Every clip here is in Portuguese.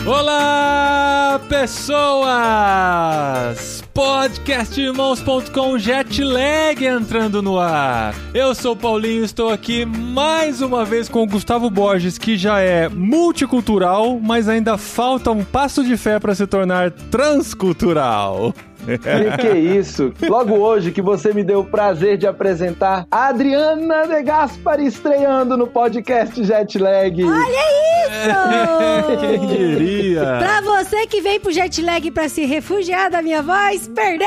Olá, pessoas! Podcastirmãos.com Jetlag entrando no ar. Eu sou o Paulinho, estou aqui mais uma vez com o Gustavo Borges, que já é multicultural, mas ainda falta um passo de fé para se tornar transcultural. Que isso? Logo hoje que você me deu o prazer de apresentar a Adriana De Gaspari estreando no podcast Jetlag. Olha isso! Quem diria? Pra você que vem pro Jetlag pra se refugiar da minha voz, perdeu!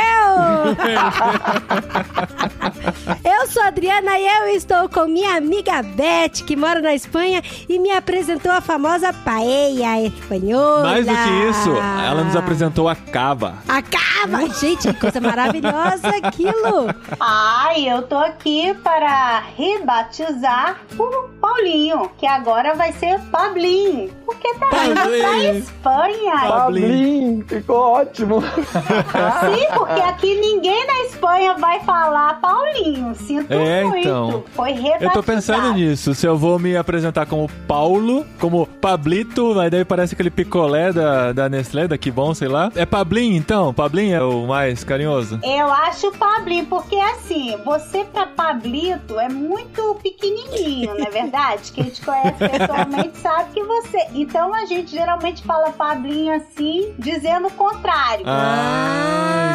Eu sou a Adriana e eu estou com minha amiga Beth, que mora na Espanha e me apresentou a famosa paella espanhola. Mais do que isso, ela nos apresentou a cava. A cava! Gente, que coisa maravilhosa aquilo! Ai, eu tô aqui para rebatizar o Paulinho, que agora vai ser Pablinho, porque tá indo pra Espanha. Pablinho, ficou ótimo. Sim, porque aqui ninguém na Espanha vai falar Paulinho. Sinto muito. Então, foi rebatizado. eu tô pensando nisso, se eu vou me apresentar como Paulo, como Pablito, aí daí parece aquele picolé da Nestlé, da Que Bom, sei lá. É Pablinho, então? Pablinho é o mais carinhoso? Eu acho Pablinho, porque assim, você pra Pablito é muito pequenininho, não é verdade? Quem te conhece pessoalmente sabe que você... Então a gente geralmente fala Pablinho assim, dizendo o contrário.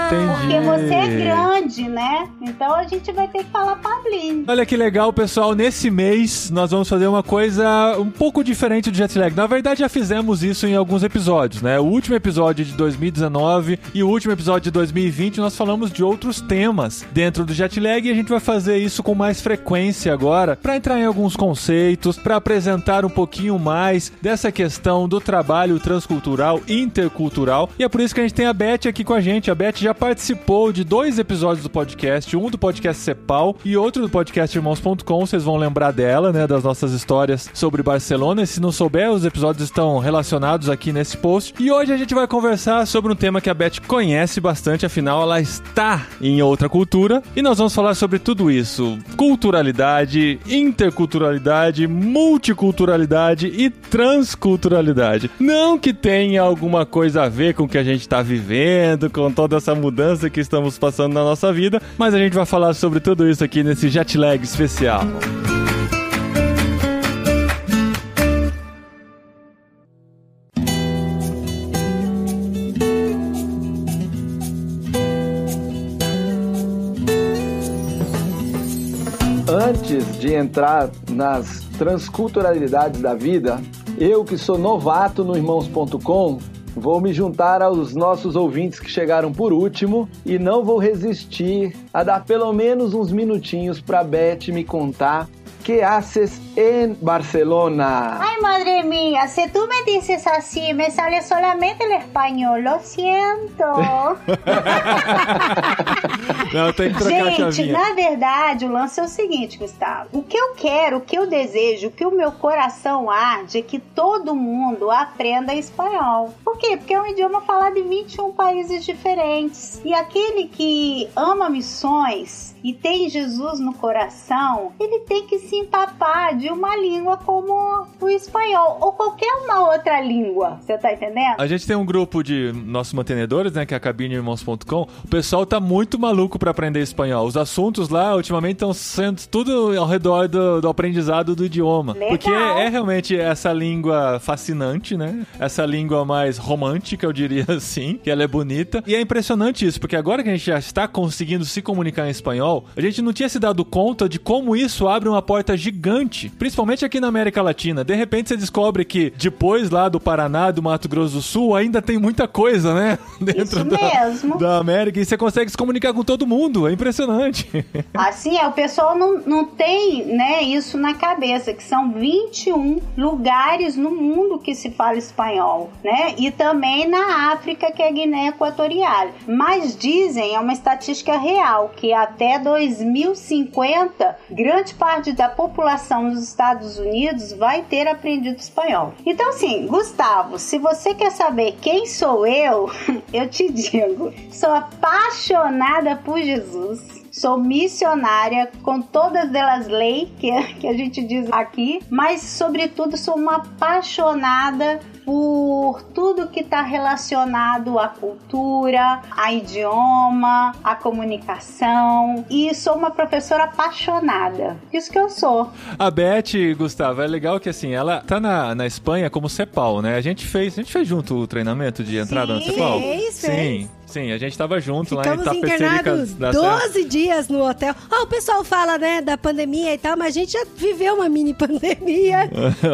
Entendi. Porque você é grande, né? Então a gente vai ter que falar Pablinho. Olha que legal, pessoal. Nesse mês, nós vamos fazer uma coisa um pouco diferente do Jetlag. Na verdade, já fizemos isso em alguns episódios, né? O último episódio de 2019 e o último episódio de 2020, nós falamos de outros temas dentro do Jetlag e a gente vai fazer isso com mais frequência agora, para entrar em alguns conceitos, para apresentar um pouquinho mais dessa questão do trabalho transcultural, intercultural. E é por isso que a gente tem a Beth aqui com a gente. A Beth já participou de 2 episódios do podcast, um do podcast Cepal e outro do podcast Irmãos.com. Vocês vão lembrar dela, né, das nossas histórias sobre Barcelona. E se não souber, os episódios estão relacionados aqui nesse post. E hoje a gente vai conversar sobre um tema que a Beth conhece bastante, afinal ela está em outra cultura. E nós vamos falar sobre tudo isso: culturalidade, interculturalidade, multiculturalidade e transculturalidade. Não que tenha alguma coisa a ver com o que a gente está vivendo, com toda essa mudança que estamos passando na nossa vida, mas a gente vai falar sobre tudo isso aqui nesse Jetlag especial. Antes de entrar nas transculturalidades da vida, eu que sou novato no Irmãos.com, vou me juntar aos nossos ouvintes que chegaram por último e não vou resistir a dar pelo menos uns minutinhos para Beth me contar que haces en Barcelona. Ai, madre mía, se tú me dices así, me sale solamente el español, lo siento. Não, tem que trocar a chavinha. Gente, na verdade, o lance é o seguinte, Gustavo. O que eu quero, o que eu desejo, o que o meu coração arde é que todo mundo aprenda espanhol. Por quê? Porque é um idioma falado em 21 países diferentes. E aquele que ama missões e tem Jesus no coração, ele tem que se empapar de uma língua como o espanhol ou qualquer uma outra língua. Você tá entendendo? A gente tem um grupo de nossos mantenedores, né, que é a cabineirmãos.com. O pessoal tá muito maluco pra aprender espanhol. Os assuntos lá, ultimamente, estão sendo tudo ao redor do aprendizado do idioma. Legal. Porque é realmente essa língua fascinante, né? Essa língua mais romântica, eu diria assim, que ela é bonita. E é impressionante isso, porque agora que a gente já está conseguindo se comunicar em espanhol, a gente não tinha se dado conta de como isso abre uma porta gigante, principalmente aqui na América Latina. De repente você descobre que depois lá do Paraná, do Mato Grosso do Sul, ainda tem muita coisa, né? Dentro da América, e você consegue se comunicar com todo mundo. É impressionante. Assim, o pessoal não tem, né, isso na cabeça, que são 21 lugares no mundo que se fala espanhol, né? E também na África, que é a Guiné Equatorial. Mas dizem, é uma estatística real, que até 2050, grande parte da população dos Estados Unidos vai ter aprendido espanhol. Então, assim, Gustavo, se você quer saber quem sou eu te digo, sou apaixonada por Jesus. sou missionária com todas elas leis que a gente diz aqui, mas sobretudo sou uma apaixonada por tudo que está relacionado à cultura, a idioma, à comunicação, e sou uma professora apaixonada. Isso que eu sou. A Beth, Gustavo, é legal que assim, ela tá na Espanha como CEPAL, né? A gente fez junto o treinamento de entrada na CEPAL. Sim, a gente tava junto. Ficamos lá em internados 12 dias no hotel. O pessoal fala, né, da pandemia e tal, mas a gente já viveu uma mini pandemia.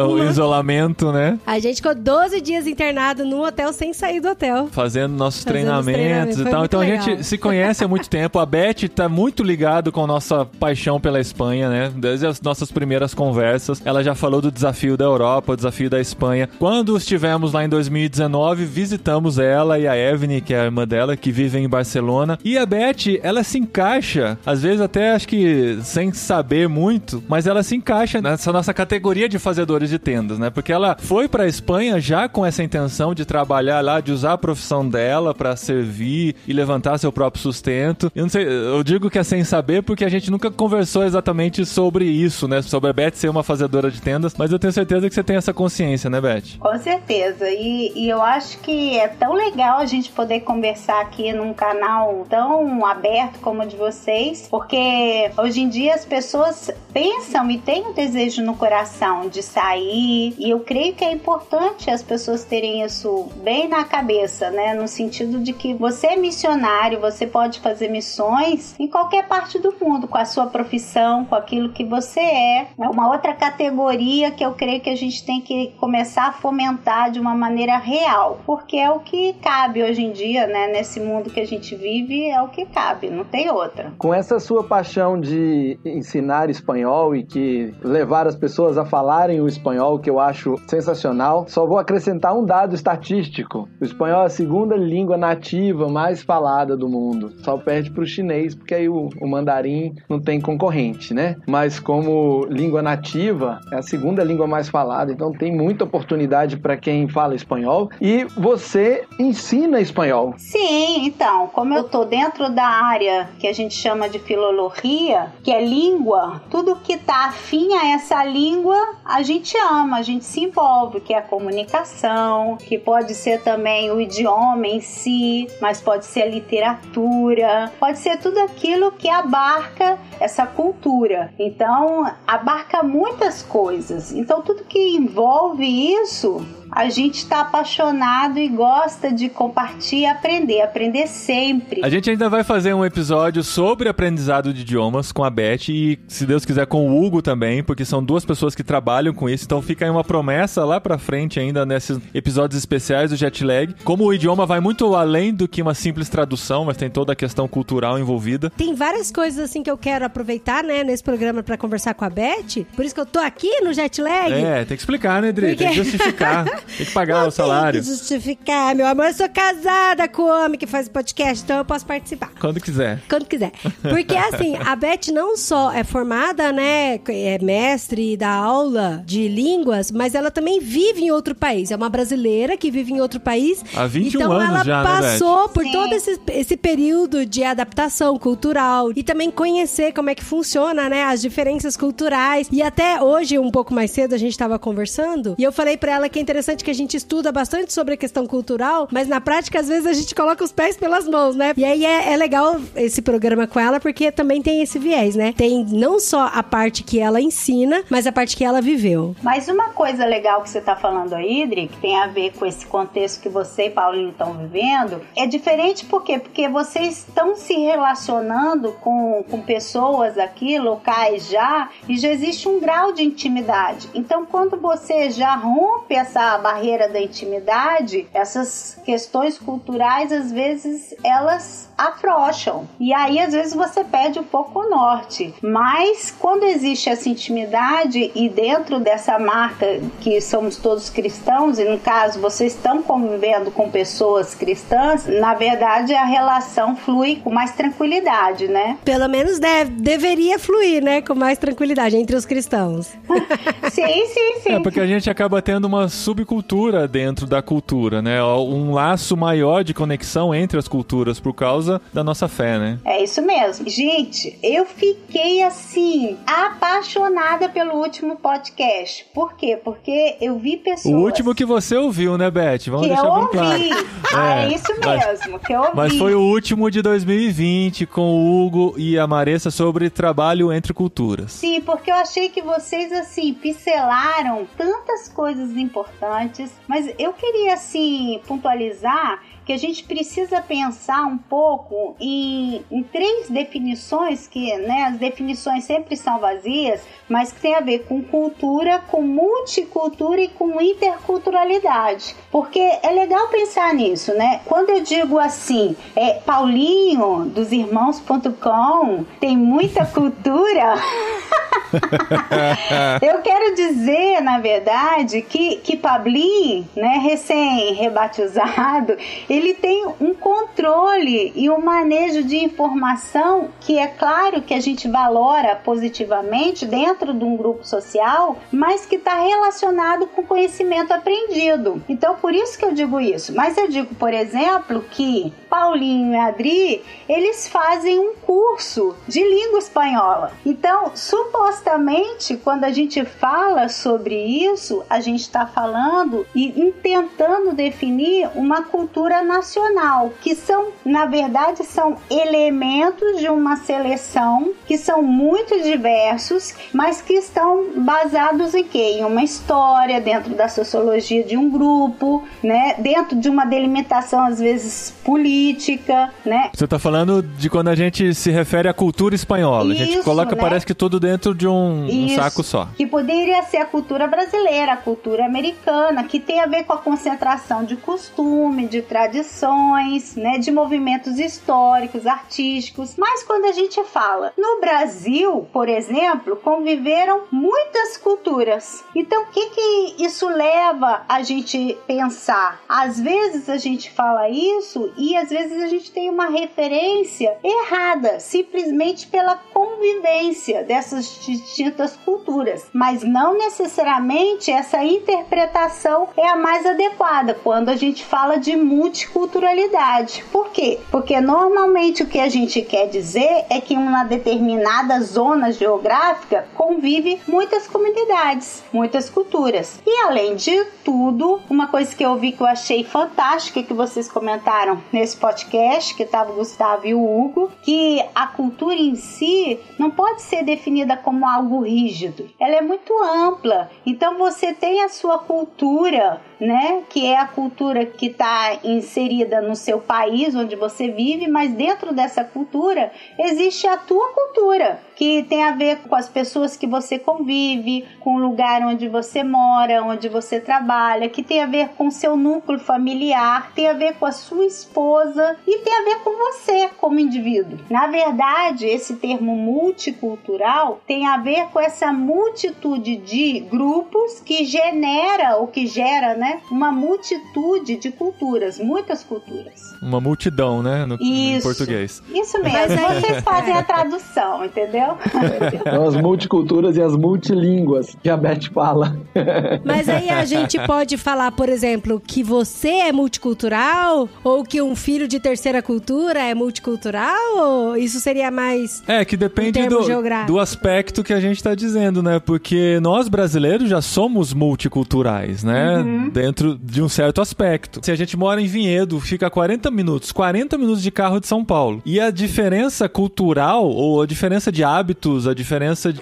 O isolamento, né? A gente ficou 12 dias internado no hotel sem sair do hotel. Fazendo nossos treinamentos e tal. Então legal. A gente se conhece há muito tempo. A Beth tá muito ligado com a nossa paixão pela Espanha, né? Desde as nossas primeiras conversas. Ela já falou do desafio da Europa, o desafio da Espanha. Quando estivemos lá em 2019, visitamos ela e a Evne, que é a irmã dela, que vive em Barcelona. E a Beth, ela se encaixa, às vezes até acho que sem saber muito, mas ela se encaixa nessa nossa categoria de fazedores de tendas, né? Porque ela foi pra Espanha já com essa intenção de trabalhar lá, de usar a profissão dela pra servir e levantar seu próprio sustento. Eu não sei, eu digo que é sem saber porque a gente nunca conversou exatamente sobre isso, né? Sobre a Beth ser uma fazedora de tendas, mas eu tenho certeza que você tem essa consciência, né, Beth? Com certeza. E eu acho que é tão legal a gente poder conversar aqui num canal tão aberto como o de vocês, porque hoje em dia as pessoas pensam e têm um desejo no coração de sair, e eu creio que é importante as pessoas terem isso bem na cabeça, né? No sentido de que você é missionário, você pode fazer missões em qualquer parte do mundo, com a sua profissão, com aquilo que você é. É uma outra categoria que eu creio que a gente tem que começar a fomentar de uma maneira real, porque é o que cabe hoje em dia, né? Nesse mundo que a gente vive, é o que cabe, não tem outra. Com essa sua paixão de ensinar espanhol e que levar as pessoas a falarem o espanhol, que eu acho sensacional, só vou acrescentar um dado estatístico. O espanhol é a segunda língua nativa mais falada do mundo. Só perde para o chinês, porque aí o mandarim não tem concorrente, né? Mas como língua nativa, é a segunda língua mais falada, então tem muita oportunidade para quem fala espanhol. E você ensina espanhol. Sim, então, como eu tô dentro da área que a gente chama de filologia, que é língua, tudo que tá afim a essa língua, a gente ama, a gente se envolve, que é a comunicação, que pode ser também o idioma em si, mas pode ser a literatura, pode ser tudo aquilo que abarca essa cultura. Então, abarca muitas coisas. Então, tudo que envolve isso, a gente está apaixonado e gosta de compartilhar e aprender sempre. A gente ainda vai fazer um episódio sobre aprendizado de idiomas com a Beth e, se Deus quiser, com o Hugo também, porque são duas pessoas que trabalham com isso, então fica aí uma promessa lá pra frente ainda nesses episódios especiais do Jetlag. Como o idioma vai muito além do que uma simples tradução, mas tem toda a questão cultural envolvida. Tem várias coisas assim que eu quero aproveitar, né, nesse programa pra conversar com a Beth, por isso que eu tô aqui no Jetlag. É, tem que explicar, né, Dri? Tem que justificar. Tem que pagar o salário. Tem que justificar, meu amor. Eu sou casada com o homem que faz podcast, então eu posso participar. Quando quiser. Quando quiser. Porque, assim, a Beth não só é formada, né, é mestre da aula de línguas, mas ela também vive em outro país. É uma brasileira que vive em outro país. Há 21 então, anos já, né, Beth? Ela passou por todo esse período de adaptação cultural e também conhecer como é que funciona, né, as diferenças culturais. E até hoje, um pouco mais cedo, a gente tava conversando e eu falei pra ela que é interessante que a gente estuda bastante sobre a questão cultural, mas na prática, às vezes, a gente coloca os pés pelas mãos, né? E aí é legal esse programa com ela, porque também tem esse viés, né? Tem não só a parte que ela ensina, mas a parte que ela viveu. Mas uma coisa legal que você tá falando aí, Idri, que tem a ver com esse contexto que você e Paulinho estão vivendo, é diferente por quê? Porque vocês estão se relacionando com pessoas aqui, locais já, e já existe um grau de intimidade. Então, quando você já rompe essa barreira da intimidade, essas questões culturais, às vezes, elas afrouxam. E aí, às vezes, você perde um pouco o norte. Mas, quando existe essa intimidade e dentro dessa marca que somos todos cristãos, e no caso, vocês estão convivendo com pessoas cristãs, na verdade, a relação flui com mais tranquilidade, né? Pelo menos deveria fluir, né? Com mais tranquilidade entre os cristãos. Sim. É, porque a gente acaba tendo uma subcultura dentro da cultura, né? Um laço maior de conexão entre as culturas por causa da nossa fé, né? É isso mesmo. Gente, eu fiquei assim, apaixonada pelo último podcast. Por quê? Porque eu vi pessoas... O último que você ouviu, né, Beth? Vamos deixar bem claro. É isso mesmo, que eu ouvi. Mas foi o último de 2020 com o Hugo e a Maressa sobre trabalho entre culturas. Sim, porque eu achei que vocês, assim, pincelaram tantas coisas importantes, mas eu queria, assim, pontualizar que a gente precisa pensar um pouco em 3 definições que, né, as definições sempre são vazias, mas que tem a ver com cultura, com multicultura e com interculturalidade. Porque é legal pensar nisso, né? Quando eu digo assim, Paulinho, dos irmãos.com, tem muita cultura... Eu quero dizer, na verdade, que Pablin, né, recém-rebatizado, ele tem um controle e um manejo de informação que é claro que a gente valora positivamente dentro de um grupo social, mas que está relacionado com conhecimento aprendido. Então, por isso que eu digo isso. Mas eu digo, por exemplo, que Paulinho e Adri, eles fazem um curso de língua espanhola. Então, supostamente, quando a gente fala sobre isso, a gente está falando e tentando definir uma cultura nacional, que são, na verdade, são elementos de uma seleção que são muito diversos, mas que estão basados em quê? Em uma história, dentro da sociologia de um grupo, né? Dentro de uma delimitação, às vezes, política, né? Você está falando de quando a gente se refere à cultura espanhola. Isso, a gente coloca, né? Parece que tudo dentro de um saco só. Que poderia ser a cultura brasileira, a cultura americana, que tem a ver com a concentração de costume, de tradições, né? De movimentos históricos, artísticos. Mas quando a gente fala no Brasil, por exemplo, conviveram muitas culturas. Então, o que isso leva a gente pensar? Às vezes a gente fala isso e às vezes a gente tem uma referência errada, simplesmente pela convivência dessas distintas culturas. Mas não necessariamente essa interpretação é a mais adequada quando a gente fala de multiculturalidade. Por quê? Porque normalmente o que a gente quer dizer é que em uma determinada zona geográfica convive muitas comunidades, muitas culturas. E além de tudo, uma coisa que eu vi que eu achei fantástica, que vocês comentaram nesse podcast, que estava o Gustavo e o Hugo, que a cultura em si não pode ser definida como algo rígido. Ela é muito ampla. Então você tem a sua cultura, né, que é a cultura que está inserida no seu país onde você vive, mas dentro dessa cultura existe a tua cultura, que tem a ver com as pessoas que você convive, com o lugar onde você mora, onde você trabalha, que tem a ver com o seu núcleo familiar, tem a ver com a sua esposa e tem a ver com você como indivíduo. Na verdade, esse termo multicultural tem a ver com essa multitude de grupos que genera, ou que gera, né, uma multitude de culturas, muitas culturas. Uma multidão, né, em português. Isso mesmo, vocês fazem a tradução, entendeu? São as multiculturas e as multilínguas que a Beth fala. Mas aí a gente pode falar, por exemplo, que você é multicultural? Ou que um filho de terceira cultura é multicultural? Ou isso seria mais... que depende do aspecto que a gente está dizendo, né? Porque nós brasileiros já somos multiculturais, né? Uhum. Dentro de um certo aspecto. Se a gente mora em Vinhedo, fica 40 minutos de carro de São Paulo. E a diferença cultural, ou a diferença de hábitos,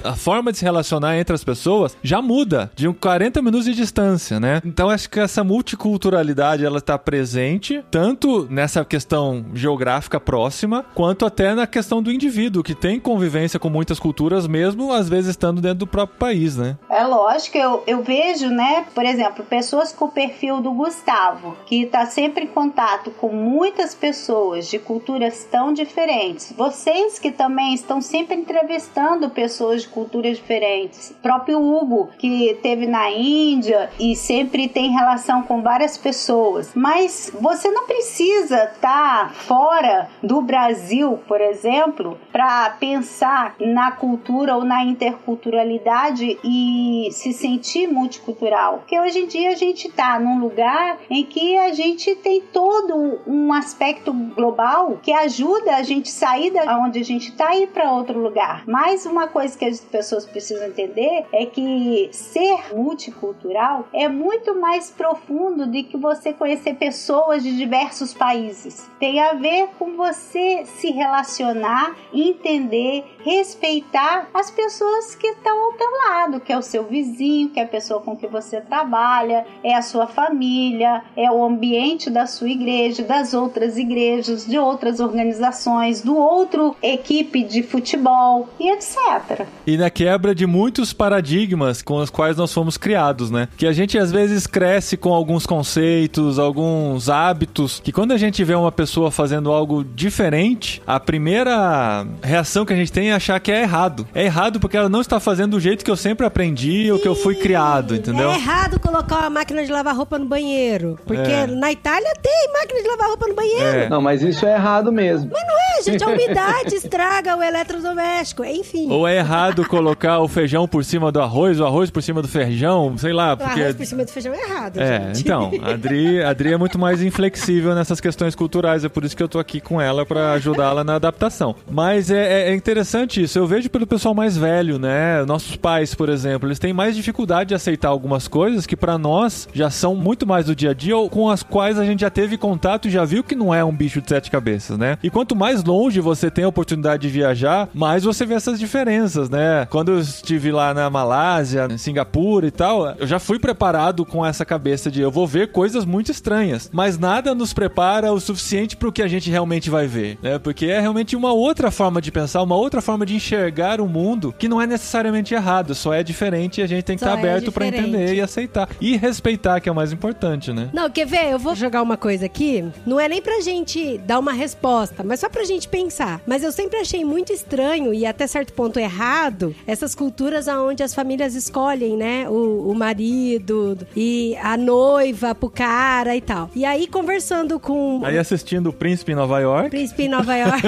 a forma de se relacionar entre as pessoas, já muda de 40 minutos de distância, né? Então acho que essa multiculturalidade, ela está presente, tanto nessa questão geográfica próxima, quanto até na questão do indivíduo, que tem convivência com muitas culturas, mesmo às vezes estando dentro do próprio país, né? É lógico, eu vejo, né, por exemplo, pessoas com o perfil do Gustavo, que tá sempre contato com muitas pessoas de culturas tão diferentes, vocês que também estão sempre entrevistando pessoas de culturas diferentes, o próprio Hugo, que esteve na Índia e sempre tem relação com várias pessoas, mas você não precisa estar fora do Brasil, por exemplo, para pensar na cultura ou na interculturalidade e se sentir multicultural, porque hoje em dia a gente está num lugar em que a gente tem todo um aspecto global que ajuda a gente sair da onde a gente está e ir para outro lugar. Mas uma coisa que as pessoas precisam entender é que ser multicultural é muito mais profundo do que você conhecer pessoas de diversos países. Tem a ver com você se relacionar, entender, respeitar as pessoas que estão ao teu lado, que é o seu vizinho, que é a pessoa com que você trabalha, é a sua família, é o ambiente da sua igreja, das outras igrejas, de outras organizações, do outro equipe de futebol e etc. E na quebra de muitos paradigmas com os quais nós fomos criados, né? Que a gente às vezes cresce com alguns conceitos, alguns hábitos, que quando a gente vê uma pessoa fazendo algo diferente, a primeira reação que a gente tem é achar que é errado. É errado porque ela não está fazendo do jeito que eu sempre aprendi ou que eu fui criado, entendeu? É errado colocar uma máquina de lavar roupa no banheiro, porque na Itália tem máquina de lavar roupa no banheiro. Não, mas isso é errado mesmo. Mas não é, gente, a umidade estraga o eletrodoméstico, enfim. Ou é errado colocar o feijão por cima do arroz, o arroz por cima do feijão, sei lá, porque... O arroz por cima do feijão é errado, gente. Então, a Adri é muito mais inflexível nessas questões culturais, é por isso que eu tô aqui com ela pra ajudá-la na adaptação. Mas é interessante isso, eu vejo pelo pessoal mais velho, né? Nossos pais, por exemplo, eles têm mais dificuldade de aceitar algumas coisas que pra nós já são muito mais do dia a dia, ou com as quais a gente já teve contato e já viu que não é um bicho de 7 cabeças, né? E quanto mais longe você tem a oportunidade de viajar, mais você vê essas diferenças, né? Quando eu estive lá na Malásia, em Singapura e tal, eu já fui preparado com essa cabeça de eu vou ver coisas muito estranhas, mas nada nos prepara o suficiente pro que a gente realmente vai ver, né? Porque é realmente uma outra forma de pensar, uma outra forma de enxergar o mundo que não é necessariamente errado, só é diferente e a gente tem que estar aberto pra entender e aceitar. E respeitar, que é o mais importante, né? Não, quer ver? Eu vou jogar uma coisa aqui, não é nem pra gente dar uma resposta, mas só pra gente pensar. Mas eu sempre achei muito estranho e até certo ponto errado essas culturas onde as famílias escolhem, né, o marido e a noiva pro cara e tal. E aí, conversando com... Aí assistindo o Príncipe em Nova York. Príncipe em Nova York.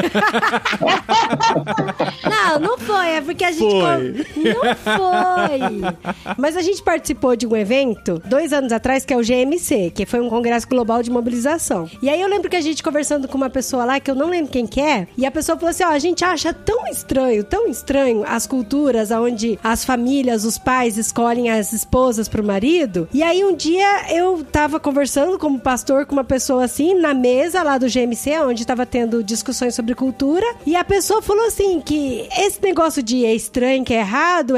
Não foi, é porque a gente... Não foi. Mas a gente participou de um evento 2 anos atrás, que é o GMC, que foi um Congresso Global de Mobilização. E aí eu lembro que a gente conversando com uma pessoa lá, que eu não lembro quem que é, e a pessoa falou assim, a gente acha tão estranho as culturas onde as famílias, os pais escolhem as esposas pro marido. E aí um dia eu tava conversando como pastor com uma pessoa assim, na mesa lá do GMC, onde tava tendo discussões sobre cultura, e a pessoa falou assim, que esse negócio de é estranho, que é errado,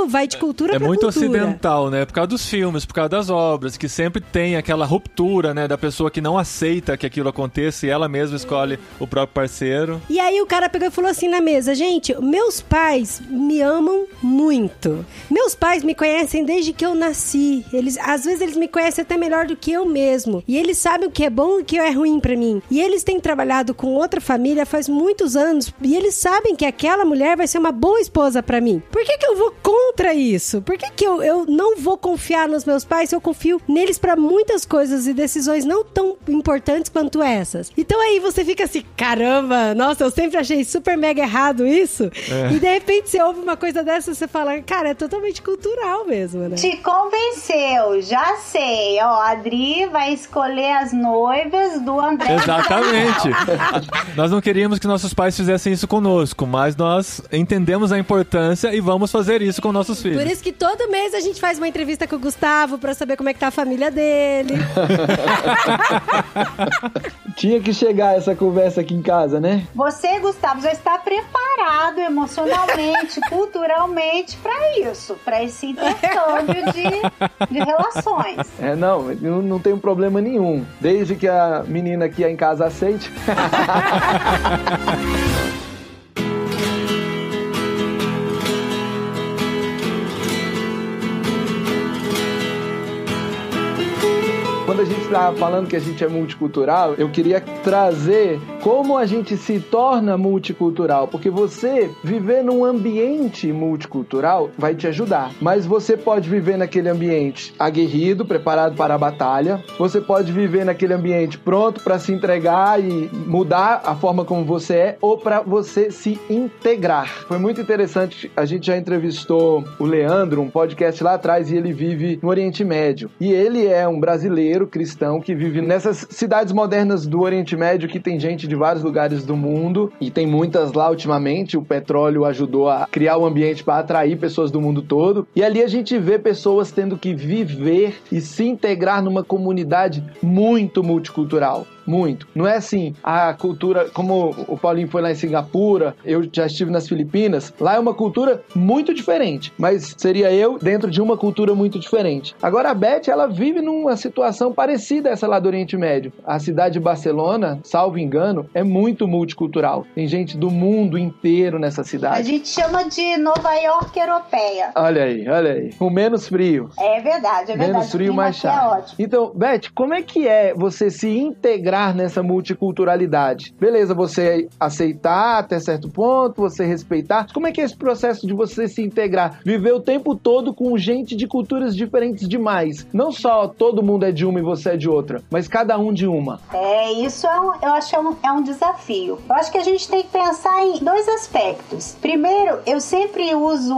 vai de cultura pra cultura. É muito ocidental, né? Por causa dos filmes, por causa das obras, que sempre tem aquela ruptura, né? Da pessoa que não aceita que aquilo aconteça e ela mesma escolhe o próprio parceiro. E aí o cara pegou e falou assim na mesa, gente, meus pais me amam muito. Meus pais me conhecem desde que eu nasci. Às vezes eles me conhecem até melhor do que eu mesmo. E eles sabem o que é bom e o que é ruim pra mim. E eles têm trabalhado com outra família faz muitos anos. E eles sabem que aquela mulher vai ser uma boa esposa pra mim. Por que eu vou contra isso? Por que eu não vou confiar nos meus pais se eu confio neles pra muitas coisas e decisões não tão importantes quanto essas? Então aí você fica assim, caramba, nossa, eu sempre achei super mega errado isso. E de repente você ouve uma coisa dessa e você fala, cara, é totalmente cultural mesmo, né? Te convenceu, já sei. Ó, a Adri vai escolher as noivas do André. Exatamente. Nós não queríamos que nossos pais fizessem isso conosco, mas nós entendemos a importância e vamos fazer isso com nossos filhos. Por isso que todo mês a gente faz uma entrevista com o Gustavo pra saber como é que tá a família dele. Tinha que chegar essa conversa aqui em casa, né? Você, Gustavo, já está preparado emocionalmente, culturalmente pra isso, pra esse intercâmbio de relações. Não tem problema nenhum, desde que a menina aqui em casa aceite. Quando a gente está falando que a gente é multicultural, eu queria trazer como a gente se torna multicultural, porque você viver num ambiente multicultural vai te ajudar, mas você pode viver naquele ambiente aguerrido, preparado para a batalha, você pode viver naquele ambiente pronto para se entregar e mudar a forma como você é, ou para você se integrar. Foi muito interessante, a gente já entrevistou o Leandro, um podcast lá atrás, e ele vive no Oriente Médio, e ele é um brasileiro cristão que vive nessas cidades modernas do Oriente Médio, que tem gente de vários lugares do mundo, e tem muitas lá ultimamente. O petróleo ajudou a criar um ambiente para atrair pessoas do mundo todo, e ali a gente vê pessoas tendo que viver e se integrar numa comunidade muito multicultural. Muito. Não é assim, a cultura, como o Paulinho foi lá em Singapura, eu já estive nas Filipinas, lá é uma cultura muito diferente, mas seria eu dentro de uma cultura muito diferente. Agora a Beth, ela vive numa situação parecida a essa lá do Oriente Médio. A cidade de Barcelona, salvo engano, é muito multicultural. Tem gente do mundo inteiro nessa cidade. A gente chama de Nova York europeia. Olha aí. Com menos frio. É verdade. Menos frio, mais chato. Então, Beth, como é que é você se integrar nessa multiculturalidade? Beleza, você aceitar até certo ponto, você respeitar. Como é que é esse processo de você se integrar? Viver o tempo todo com gente de culturas diferentes demais. Não só todo mundo é de uma e você é de outra, mas cada um de uma. Isso eu acho é um desafio. Eu acho que a gente tem que pensar em dois aspectos. Primeiro, eu sempre uso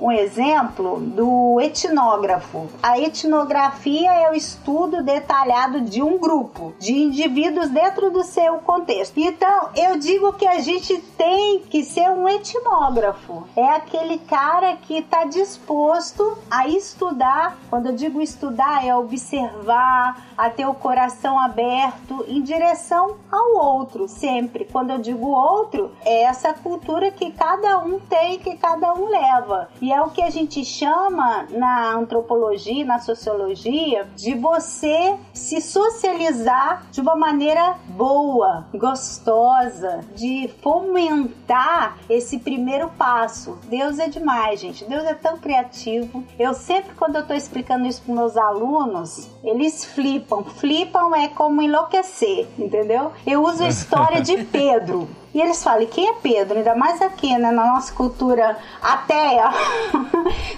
um exemplo do etnógrafo. A etnografia é o estudo detalhado de um grupo, de indivíduos dentro do seu contexto. Então, eu digo que a gente tem que ser um etnógrafo. É aquele cara que está disposto a estudar. Quando eu digo estudar, é observar, a ter o coração aberto em direção ao outro, sempre. Quando eu digo outro, é essa cultura que cada um tem, que cada um leva. E é o que a gente chama na antropologia, na sociologia, de você se socializar de uma maneira boa, gostosa, de fomentar esse primeiro passo. Deus é demais, gente. Deus é tão criativo. Eu sempre, quando eu estou explicando isso para meus alunos, eles flipam. Flipam é como enlouquecer, entendeu? Eu uso a história de Pedro. E eles falam, quem é Pedro? Ainda mais aqui, né, na nossa cultura ateia,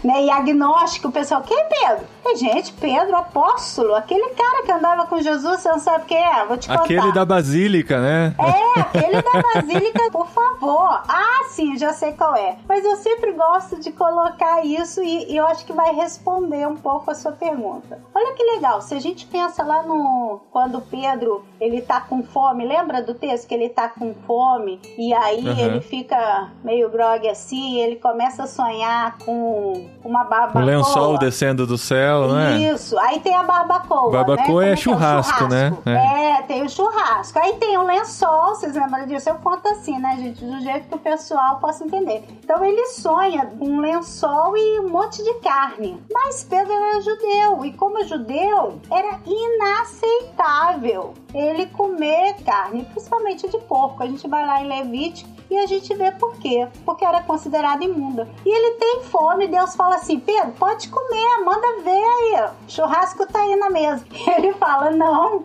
né, e agnóstico, o pessoal, quem é Pedro? E, gente, Pedro, apóstolo, aquele cara que andava com Jesus, você não sabe quem é? Vou te contar. Aquele da Basílica, né? Aquele da Basílica, por favor. Ah, sim, já sei qual é. Mas eu sempre gosto de colocar isso e eu acho que vai responder um pouco a sua pergunta. Olha que legal, se a gente pensa lá quando Pedro, ele tá com fome, lembra do texto que ele tá com fome? E aí ele fica meio grogue assim, ele começa a sonhar com uma barbacoa. Um lençol descendo do céu, né? Isso, aí tem a barbacoa. Barbacoa, né? É churrasco, né? Tem o churrasco. Aí tem o lençol, vocês lembram disso? Eu conto assim, né, gente? Do jeito que o pessoal possa entender. Então ele sonha com um lençol e um monte de carne. Mas Pedro era judeu, e como judeu, era inaceitável ele comer carne, principalmente de porco. A gente vai lá em Levítico e a gente vê por quê. Porque era considerado imunda. E ele tem fome, Deus fala assim, Pedro, pode comer, manda ver aí, o churrasco tá aí na mesa. E ele fala, não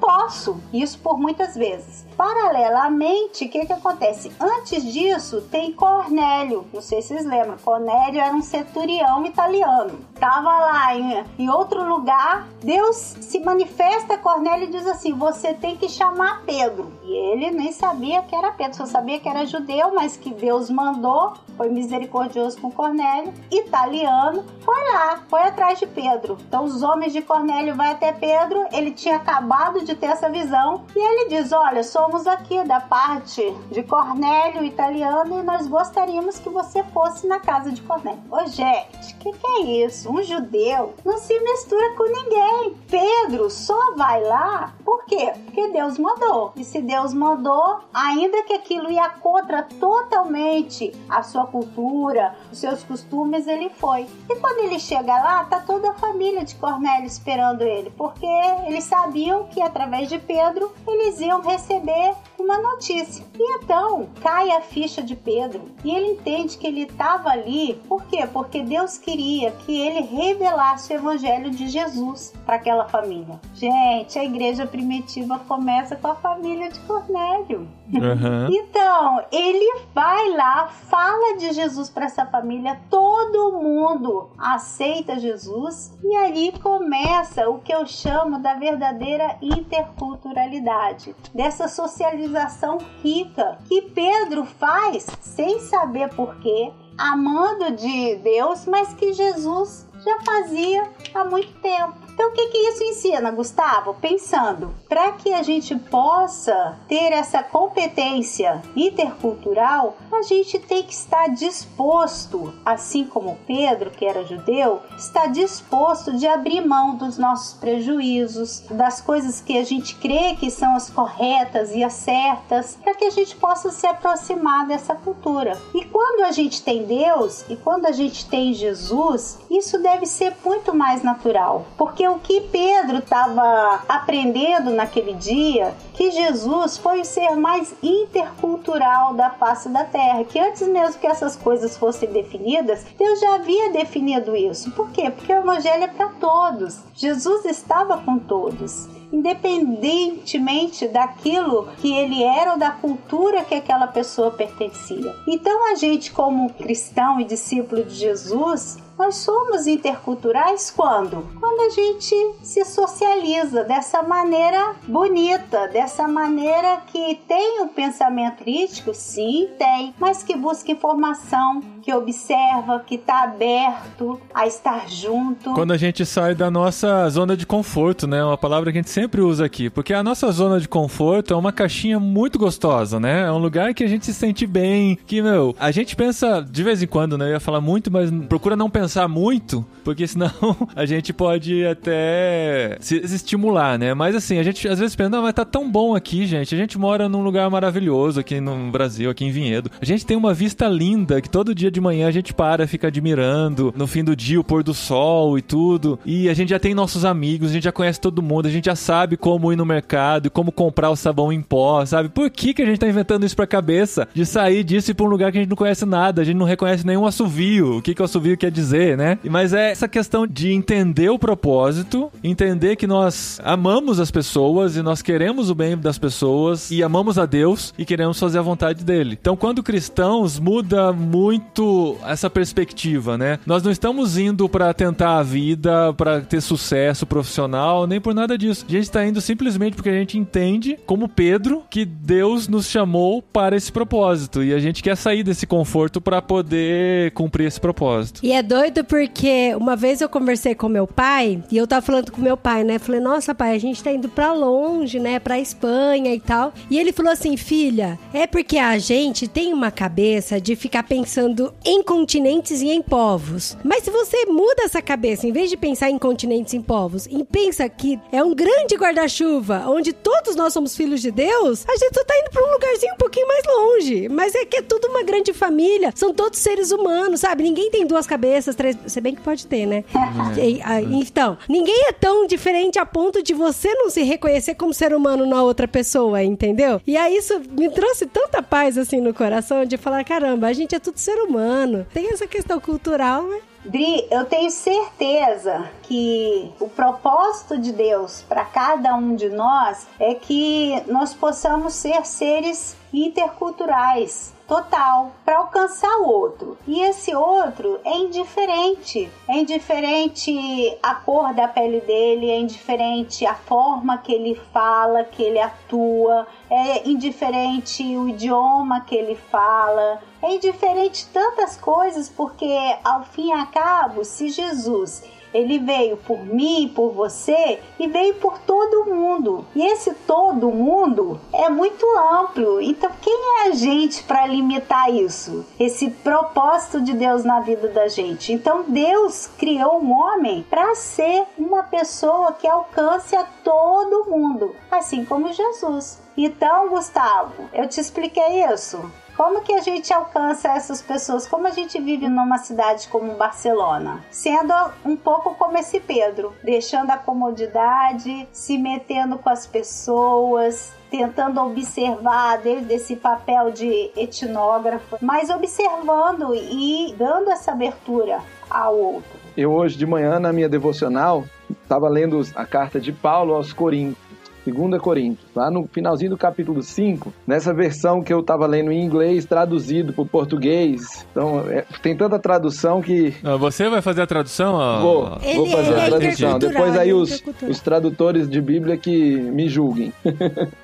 posso. Isso por muitas vezes. Paralelamente, o que acontece? Antes disso, tem Cornélio. Não sei se vocês lembram. Cornélio era um centurião italiano. Estava lá em outro lugar. Deus se manifesta a Cornélio e diz assim, você tem que chamar Pedro. E ele nem sabia que era Pedro, só sabia que era judeu, mas que Deus mandou, foi misericordioso com Cornélio, italiano, foi lá, foi atrás de Pedro. Então os homens de Cornélio vão até Pedro, ele tinha acabado de ter essa visão, e ele diz, olha, somos aqui da parte de Cornélio, italiano, e nós gostaríamos que você fosse na casa de Cornélio. Ô gente, que é isso? Um judeu não se mistura com ninguém. Pedro só vai lá porque quê? Porque Deus mandou. E se Deus mandou, ainda que aquilo ia contra totalmente a sua cultura, os seus costumes, ele foi. E quando ele chega lá, tá toda a família de Cornélio esperando ele, porque eles sabiam que através de Pedro eles iam receber uma notícia. E então cai a ficha de Pedro e ele entende que ele estava ali. Por quê? Porque Deus queria que ele revelasse o evangelho de Jesus para aquela família. Gente, a igreja primitiva começa com a família de Cornélio. Uhum. Então, ele vai lá, fala de Jesus para essa família, todo mundo aceita Jesus e aí começa o que eu chamo da verdadeira interculturalidade, dessa socialização rica que Pedro faz sem saber porquê, amando de Deus, mas que Jesus já fazia há muito tempo. Então, o que isso ensina, Gustavo? Pensando, para que a gente possa ter essa competência intercultural, a gente tem que estar disposto, assim como Pedro, que era judeu, está disposto de abrir mão dos nossos prejuízos, das coisas que a gente crê que são as corretas e as certas, para que a gente possa se aproximar dessa cultura. E quando a gente tem Deus, e quando a gente tem Jesus, isso deve ser muito mais natural, porque o que Pedro estava aprendendo naquele dia, que Jesus foi o ser mais intercultural da face da terra, que antes mesmo que essas coisas fossem definidas, Deus já havia definido isso. Por quê? Porque o evangelho é para todos. Jesus estava com todos, independentemente daquilo que ele era ou da cultura que aquela pessoa pertencia. Então a gente, como cristão e discípulo de Jesus, nós somos interculturais quando a gente se socializa dessa maneira bonita, dessa maneira que tem um pensamento crítico, sim, tem, mas que busca informação, que observa, que está aberto a estar junto. Quando a gente sai da nossa zona de conforto, né? Uma palavra que a gente sempre usa aqui, porque a nossa zona de conforto é uma caixinha muito gostosa, né? É um lugar que a gente se sente bem, que, a gente pensa de vez em quando, né? Eu ia falar muito, mas procura não pensar muito, porque senão a gente pode até se estimular, né? Mas assim, a gente às vezes pensa, não, mas tá tão bom aqui, gente. A gente mora num lugar maravilhoso aqui no Brasil, aqui em Vinhedo. A gente tem uma vista linda que todo dia de manhã a gente fica admirando, no fim do dia o pôr do sol e tudo, e a gente já tem nossos amigos, a gente já conhece todo mundo, a gente já sabe como ir no mercado e como comprar o sabão em pó, sabe? Por que a gente tá inventando isso pra cabeça? De sair disso e ir pra um lugar que a gente não conhece nada, a gente não reconhece nenhum assovio, o que o assovio quer dizer, né? Mas é essa questão de entender o propósito, entender que nós amamos as pessoas e nós queremos o bem das pessoas e amamos a Deus e queremos fazer a vontade dele. Então, quando cristãos, muda muito essa perspectiva, né? Nós não estamos indo pra tentar a vida, pra ter sucesso profissional, nem por nada disso. A gente está indo simplesmente porque a gente entende, como Pedro, que Deus nos chamou para esse propósito e a gente quer sair desse conforto para poder cumprir esse propósito. E é doido porque uma vez eu conversei com meu pai e eu tava falando com meu pai, né? Falei, nossa pai, a gente tá indo pra longe, né? Pra Espanha e tal. E ele falou assim, filha, é porque a gente tem uma cabeça de ficar pensando em continentes e em povos. Mas se você muda essa cabeça, em vez de pensar em continentes e em povos, e pensa que é um grande guarda-chuva, onde todos nós somos filhos de Deus, a gente só tá indo pra um lugarzinho um pouquinho mais longe. Mas é que é tudo uma grande família, são todos seres humanos, sabe? Ninguém tem duas cabeças, três... Se bem que pode ter, né? Então, ninguém é tão diferente a ponto de você não se reconhecer como ser humano na outra pessoa, entendeu? E aí isso me trouxe tanta paz, assim, no coração, de falar, caramba, a gente é tudo ser humano. Tem essa questão cultural, né? Dri, eu tenho certeza que o propósito de Deus para cada um de nós é que nós possamos ser seres interculturais, total, para alcançar o outro. E esse outro é indiferente a cor da pele dele, é indiferente a forma que ele fala, que ele atua, é indiferente o idioma que ele fala, é indiferente tantas coisas, porque ao fim e ao cabo, se Jesus Ele veio por mim, por você e veio por todo mundo. E esse todo mundo é muito amplo. Então, quem é a gente para limitar isso? Esse propósito de Deus na vida da gente. Então, Deus criou um homem para ser uma pessoa que alcance a todo mundo, assim como Jesus. Então, Gustavo, eu te expliquei isso. Como que a gente alcança essas pessoas? Como a gente vive numa cidade como Barcelona? Sendo um pouco como esse Pedro, deixando a comodidade, se metendo com as pessoas, tentando observar desde esse papel de etnógrafo, mas observando e dando essa abertura ao outro. Eu hoje de manhã, na minha devocional, estava lendo a carta de Paulo aos Coríntios. 2 Coríntios, lá no finalzinho do capítulo 5, nessa versão que eu estava lendo em inglês, traduzido para o português. Então, tem tanta tradução que... Você vai fazer a tradução? Vou fazer a tradução. Depois aí os tradutores de Bíblia que me julguem.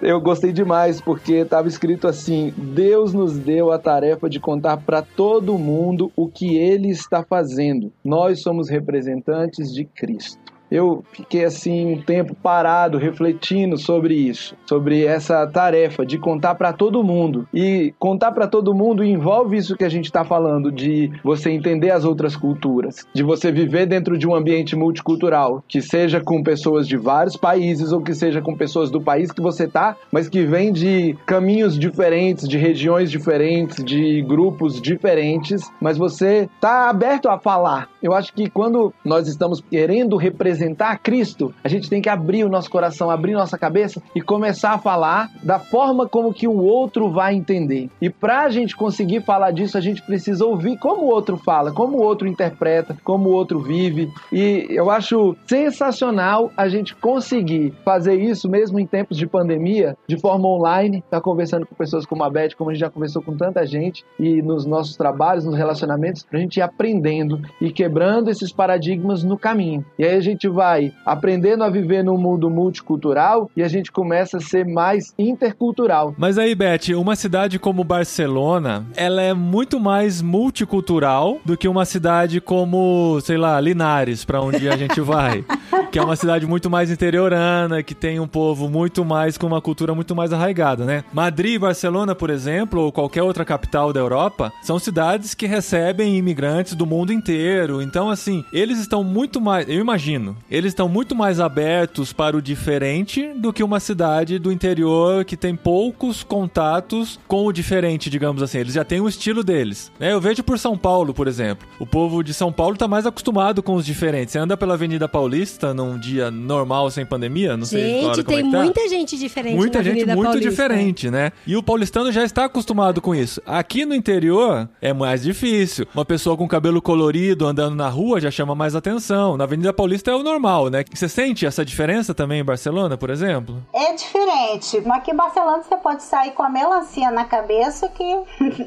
Eu gostei demais porque estava escrito assim: Deus nos deu a tarefa de contar para todo mundo o que Ele está fazendo. Nós somos representantes de Cristo. Eu fiquei assim um tempo parado, refletindo sobre isso, sobre essa tarefa de contar para todo mundo. E contar para todo mundo envolve isso que a gente está falando, de você entender as outras culturas, de você viver dentro de um ambiente multicultural, que seja com pessoas de vários países ou que seja com pessoas do país que você está, mas que vem de caminhos diferentes, de regiões diferentes, de grupos diferentes, mas você está aberto a falar. Eu acho que quando nós estamos querendo representar Cristo, a gente tem que abrir o nosso coração, abrir nossa cabeça e começar a falar da forma como que o outro vai entender. E para a gente conseguir falar disso, a gente precisa ouvir como o outro fala, como o outro interpreta, como o outro vive. E eu acho sensacional a gente conseguir fazer isso mesmo em tempos de pandemia, de forma online, estar conversando com pessoas como a Beth, como a gente já conversou com tanta gente, e nos nossos trabalhos, nos relacionamentos, para a gente ir aprendendo e quebrando esses paradigmas no caminho. E aí a gente vai aprendendo a viver num mundo multicultural e a gente começa a ser mais intercultural. Mas aí, Beth, uma cidade como Barcelona, ela é muito mais multicultural do que uma cidade como, sei lá, Linares, pra onde a gente vai. Que é uma cidade muito mais interiorana, que tem um povo muito mais, com uma cultura muito mais arraigada, né? Madrid e Barcelona, por exemplo, ou qualquer outra capital da Europa, são cidades que recebem imigrantes do mundo inteiro. Então, assim, eles estão muito mais, eu imagino, eles estão muito mais abertos para o diferente do que uma cidade do interior que tem poucos contatos com o diferente, digamos assim. Eles já têm o estilo deles, né? Eu vejo por São Paulo, por exemplo. O povo de São Paulo tá mais acostumado com os diferentes. Você anda pela Avenida Paulista num dia normal, sem pandemia, não sei agora como é que tá. Muita gente diferente muita na gente Avenida muito Paulista. Diferente, né? E o paulistano já está acostumado com isso. Aqui no interior é mais difícil. Uma pessoa com cabelo colorido andando na rua já chama mais atenção. Na Avenida Paulista é o normal, né? Você sente essa diferença também em Barcelona, por exemplo? É diferente. Aqui em Barcelona você pode sair com a melancia na cabeça que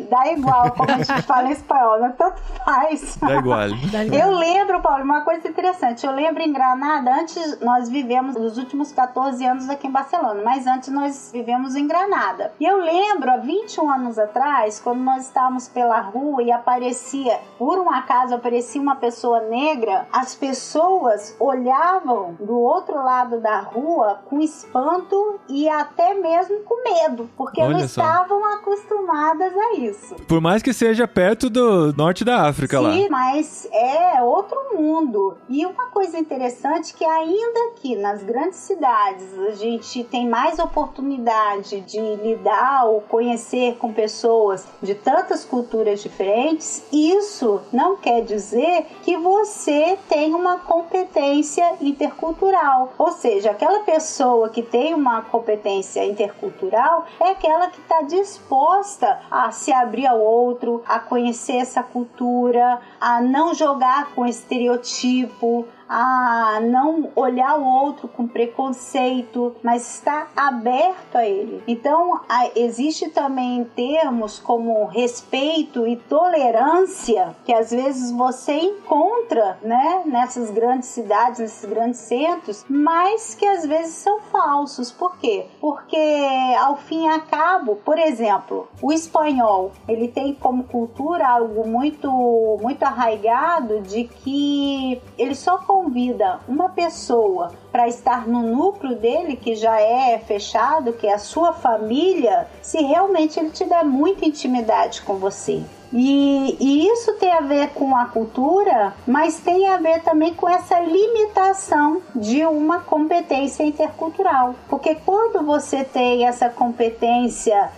dá igual, como a gente fala em espanhol, né? Tanto faz. Dá igual. Eu lembro, Paulo, uma coisa interessante. Eu lembro em Granada, antes nós vivemos os últimos 14 anos aqui em Barcelona, mas antes nós vivemos em Granada. E eu lembro, há 21 anos atrás, quando nós estávamos pela rua e aparecia, por um acaso, aparecia uma pessoa negra, as pessoas olhavam do outro lado da rua com espanto e até mesmo com medo, porque não estavam acostumadas a isso. Por mais que seja perto do norte da África. Sim, lá. Sim, mas é outro mundo. E uma coisa interessante que ainda aqui nas grandes cidades a gente tem mais oportunidade de lidar ou conhecer com pessoas de tantas culturas diferentes, isso não quer dizer que você tem uma competência intercultural. Ou seja, aquela pessoa que tem uma competência intercultural é aquela que está disposta a se abrir ao outro, a conhecer essa cultura, a não jogar com estereotipo, a não olhar o outro com preconceito, mas estar aberto a ele. Então, existe também termos como respeito e tolerância que às vezes você encontra, né, nessas grandes cidades, nesses grandes centros, mas que às vezes são falsos. Por quê? Porque ao fim e ao cabo, por exemplo, o espanhol, ele tem como cultura algo muito, muito arraigado de que ele só convida uma pessoa para estar no núcleo dele, que já é fechado, que é a sua família, se realmente ele tiver muita intimidade com você. E isso tem a ver com a cultura, mas tem a ver também com essa limitação de uma competência intercultural. Porque quando você tem essa competência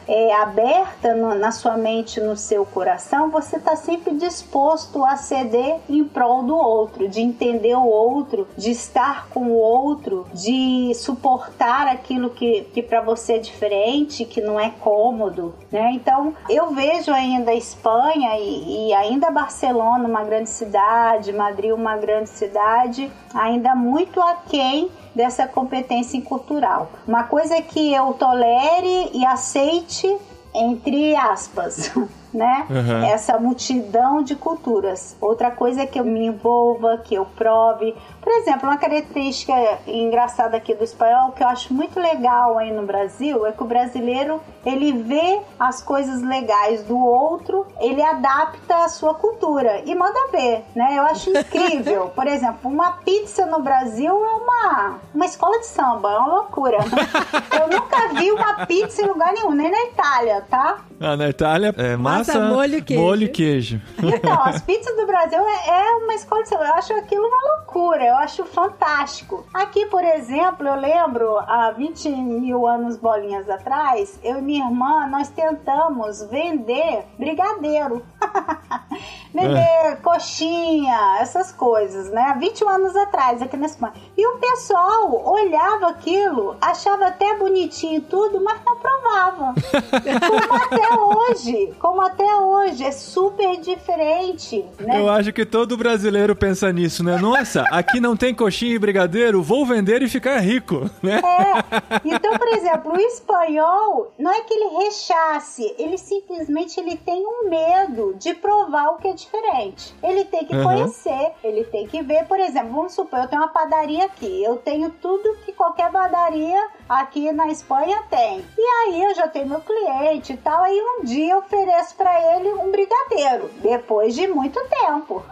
aberta na sua mente, no seu coração, você está sempre disposto a ceder em prol do outro, de entender o outro, de estar com o outro, de suportar aquilo que para você é diferente, que não é cômodo, né? Então, eu vejo ainda a Espanha e ainda Barcelona, uma grande cidade, Madrid, uma grande cidade, ainda muito aquém dessa competência cultural. Uma coisa é que eu tolere e aceite, entre aspas, né? Uhum. Essa multidão de culturas. Outra coisa é que eu me envolva, que eu prove. Por exemplo, uma característica engraçada aqui do espanhol, que eu acho muito legal aí no Brasil, é que o brasileiro, ele vê as coisas legais do outro, ele adapta a sua cultura e manda ver, né? Eu acho incrível. Por exemplo, uma pizza no Brasil é uma escola de samba, é uma loucura. Eu nunca vi uma pizza em lugar nenhum, nem na Itália, tá? Ah, na Itália é massa, molho e queijo. Então, as pizzas do Brasil é uma escola de samba. Eu acho aquilo uma loucura, eu acho fantástico. Aqui, por exemplo, eu lembro, há 20 mil anos bolinhas atrás, eu e minha irmã, nós tentamos vender brigadeiro. Vender coxinha, essas coisas, né? 21 anos atrás, aqui na Espanha. E o pessoal olhava aquilo, achava até bonitinho e tudo, mas não provava. Como até hoje, é super diferente, né? Eu acho que todo brasileiro pensa nisso, né? Nossa, aqui não tem coxinha e brigadeiro, vou vender e ficar rico, né? Então, por exemplo, o espanhol, não é que ele rechace, ele simplesmente tem um medo de provar o que é diferente. Ele tem que conhecer, ele tem que ver, por exemplo, vamos supor, eu tenho uma padaria aqui, eu tenho tudo que qualquer padaria aqui na Espanha tem. E aí eu já tenho meu cliente e tal, aí um dia eu ofereço pra ele um brigadeiro, depois de muito tempo.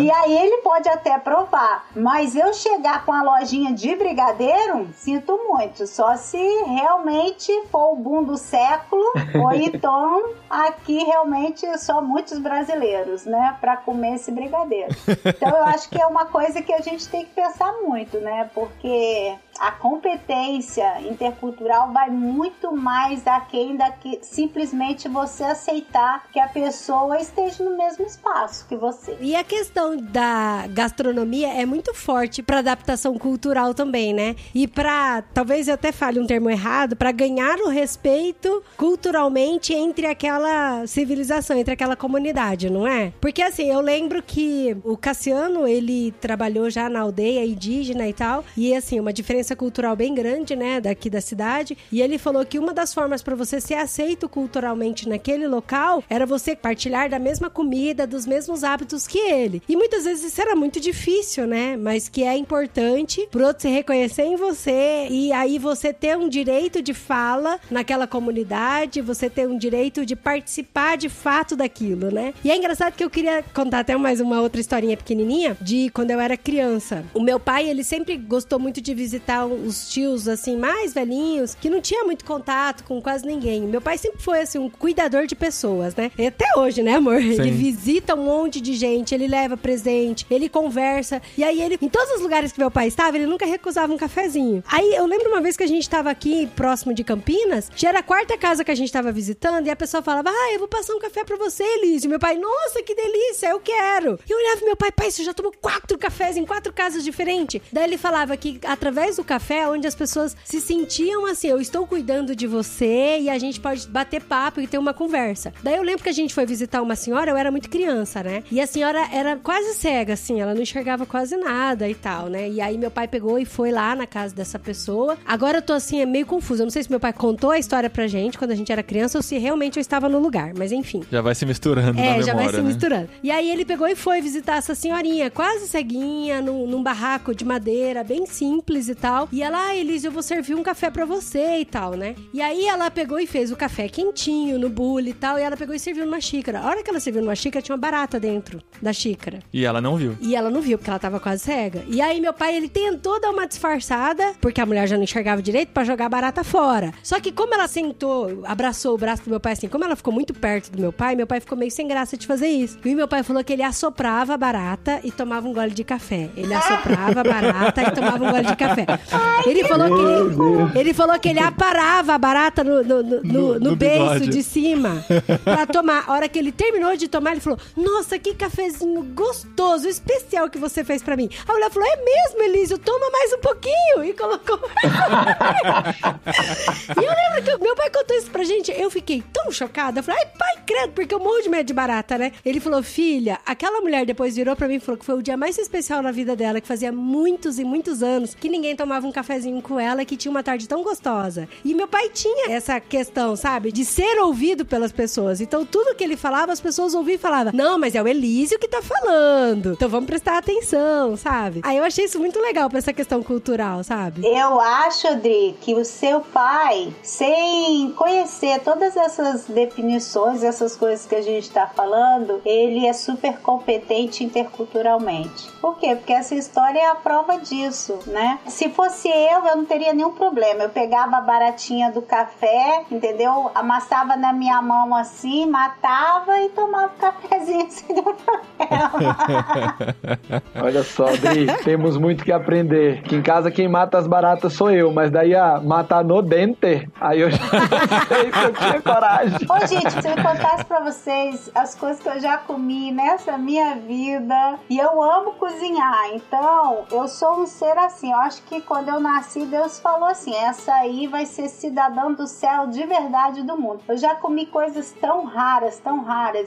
E aí ele pode até provar, mas eu chegar com a lojinha de brigadeiro, sinto muito, só se realmente for o boom do século, ou então aqui realmente só muitos brasileiros, né, pra comer esse brigadeiro. Então eu acho que é uma coisa que a gente tem que pensar muito, né, porque a competência intercultural vai muito mais aquém daqui simplesmente você aceitar que a pessoa esteja no mesmo espaço que você. E a questão da gastronomia é muito forte para adaptação cultural também, né? E para, talvez eu até fale um termo errado, para ganhar o respeito culturalmente entre aquela civilização, entre aquela comunidade, não é? Porque assim, eu lembro que o Cassiano, ele trabalhou já na aldeia indígena e tal, e assim, uma diferença cultural bem grande, né, daqui da cidade, e ele falou que uma das formas para você ser aceito culturalmente naquele local era você partilhar da mesma comida, dos mesmos hábitos que ele. E muitas vezes isso era muito difícil, né, mas que é importante pro outro se reconhecer em você e aí você ter um direito de fala naquela comunidade, você ter um direito de participar de fato daquilo, né. E é engraçado que eu queria contar até mais uma outra historinha pequenininha de quando eu era criança. O meu pai, ele sempre gostou muito de visitar os tios, assim, mais velhinhos, que não tinha muito contato com quase ninguém. Meu pai sempre foi, assim, um cuidador de pessoas, né? E até hoje, né, amor? Sim. Ele visita um monte de gente, ele leva presente, ele conversa. E aí, ele, em todos os lugares que meu pai estava, ele nunca recusava um cafezinho. Aí, eu lembro uma vez que a gente estava aqui, próximo de Campinas, já era a quarta casa que a gente estava visitando, e a pessoa falava, eu vou passar um café pra você, Elise. E meu pai, nossa, que delícia, eu quero. E eu olhava pro meu pai, você já tomou 4 cafés em 4 casas diferentes? Daí ele falava que, através do café, onde as pessoas se sentiam assim, eu estou cuidando de você e a gente pode bater papo e ter uma conversa. Daí eu lembro que a gente foi visitar uma senhora, eu era muito criança, né? E a senhora era quase cega, assim, ela não enxergava quase nada e tal, né? E aí meu pai pegou e foi lá na casa dessa pessoa. Agora eu tô assim, é meio confusa. Eu não sei se meu pai contou a história pra gente quando a gente era criança ou se realmente eu estava no lugar, mas enfim. Já vai se misturando na memória, já vai se né? misturando. E aí ele pegou e foi visitar essa senhorinha, quase ceguinha, num barraco de madeira, bem simples e tal. tal. E ela, Elise, eu vou servir um café pra você e tal, né? E aí ela pegou e fez o café quentinho, no bule e tal, e ela pegou e serviu numa xícara. A hora que ela serviu numa xícara, tinha uma barata dentro da xícara. E ela não viu. E ela não viu, porque ela tava quase cega. E aí meu pai, ele tentou dar uma disfarçada, porque a mulher já não enxergava direito, pra jogar a barata fora. Só que como ela sentou, abraçou o braço do meu pai assim, como ela ficou muito perto do meu pai ficou meio sem graça de fazer isso. E meu pai falou que ele assoprava a barata e tomava um gole de café. Ele assoprava a barata e tomava um gole de café. Ele falou que ele aparava a barata no beiço de cima pra tomar. A hora que ele terminou de tomar, ele falou: nossa, que cafezinho gostoso, especial que você fez pra mim. A mulher falou: é mesmo, Elísio? Toma mais um pouquinho. E colocou. E eu lembro que meu pai contou isso pra gente. Eu fiquei tão chocada. Eu falei: ai, pai, credo, porque eu morro de medo de barata, né? Ele falou: filha, aquela mulher depois virou pra mim e falou que foi o dia mais especial na vida dela, que fazia muitos e muitos anos que ninguém tomava um cafezinho com ela, que tinha uma tarde tão gostosa. E meu pai tinha essa questão, sabe? De ser ouvido pelas pessoas. Então, tudo que ele falava, as pessoas ouviam e falavam: não, mas é o Elísio que tá falando. Então, vamos prestar atenção, sabe? Aí eu achei isso muito legal pra essa questão cultural, sabe? Eu acho, Adri, que o seu pai, sem conhecer todas essas definições, essas coisas que a gente tá falando, ele é super competente interculturalmente. Por quê? Porque essa história é a prova disso, né? Se fosse eu não teria nenhum problema. Eu pegava a baratinha do café, entendeu? Amassava na minha mão assim, matava e tomava um cafezinho sem problema. Olha só, Adri, temos muito que aprender. Que em casa quem mata as baratas sou eu, mas daí a matar no dente, aí eu já não sei se eu tinha coragem. Ô, gente, se eu contasse pra vocês as coisas que eu já comi nessa minha vida, e eu amo cozinhar, então eu sou um ser assim. Eu acho que quando eu nasci, Deus falou assim: essa aí vai ser cidadã do céu de verdade do mundo. Eu já comi coisas tão raras,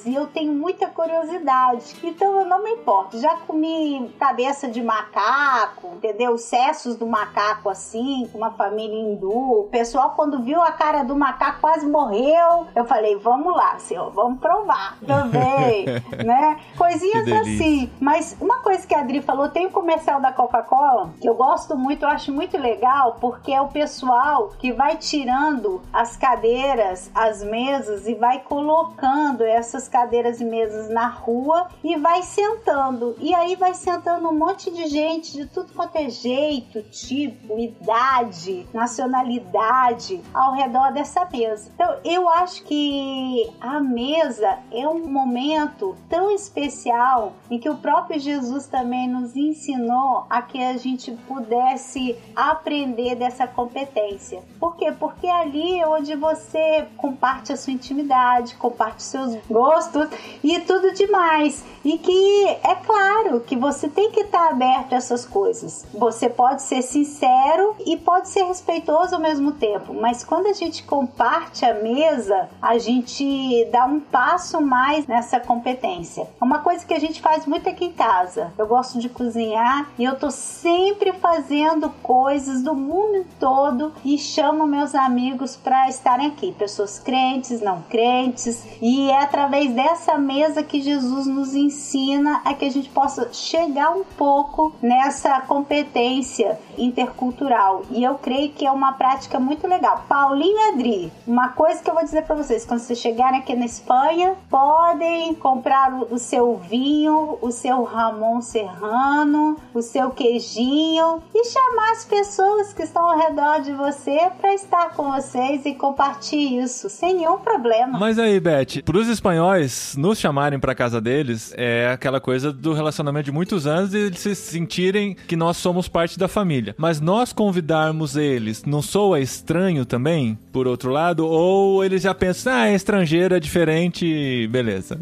e eu tenho muita curiosidade, então eu não me importo. Já comi cabeça de macaco, entendeu? Os cessos do macaco assim, com uma família hindu. O pessoal, quando viu a cara do macaco, quase morreu. Eu falei: vamos lá, senhor, vamos provar também, né? Coisinhas assim. Mas uma coisa que a Adri falou, tem um comercial da Coca-Cola que eu gosto muito, eu acho muito legal, porque é o pessoal que vai tirando as cadeiras, as mesas, e vai colocando essas cadeiras e mesas na rua e vai sentando. E aí vai sentando um monte de gente de tudo quanto é jeito, tipo, idade, nacionalidade ao redor dessa mesa. Então, eu acho que a mesa é um momento tão especial em que o próprio Jesus também nos ensinou a que a gente pudesse aprender dessa competência. Por quê? Porque ali é onde você comparte a sua intimidade, comparte os seus gostos e tudo demais. E que é claro que você tem que estar aberto a essas coisas. Você pode ser sincero e pode ser respeitoso ao mesmo tempo, mas quando a gente comparte a mesa, a gente dá um passo mais nessa competência. É uma coisa que a gente faz muito aqui em casa. Eu gosto de cozinhar e eu tô sempre fazendo coisas do mundo todo e chamo meus amigos para estarem aqui, pessoas crentes, não crentes, e é através dessa mesa que Jesus nos ensina a que a gente possa chegar um pouco nessa competência intercultural. E eu creio que é uma prática muito legal. Paulinho e Adri, uma coisa que eu vou dizer para vocês: quando vocês chegarem aqui na Espanha, podem comprar o seu vinho, o seu Ramon Serrano, o seu queijinho e chamar as pessoas que estão ao redor de você para estar com vocês e compartilhar isso sem nenhum problema. Mas aí, Beth, pros espanhóis nos chamarem pra casa deles, é aquela coisa do relacionamento de muitos anos e eles se sentirem que nós somos parte da família. Mas nós convidarmos eles, não soa estranho também, por outro lado? Ou eles já pensam: é estrangeiro, é diferente, beleza?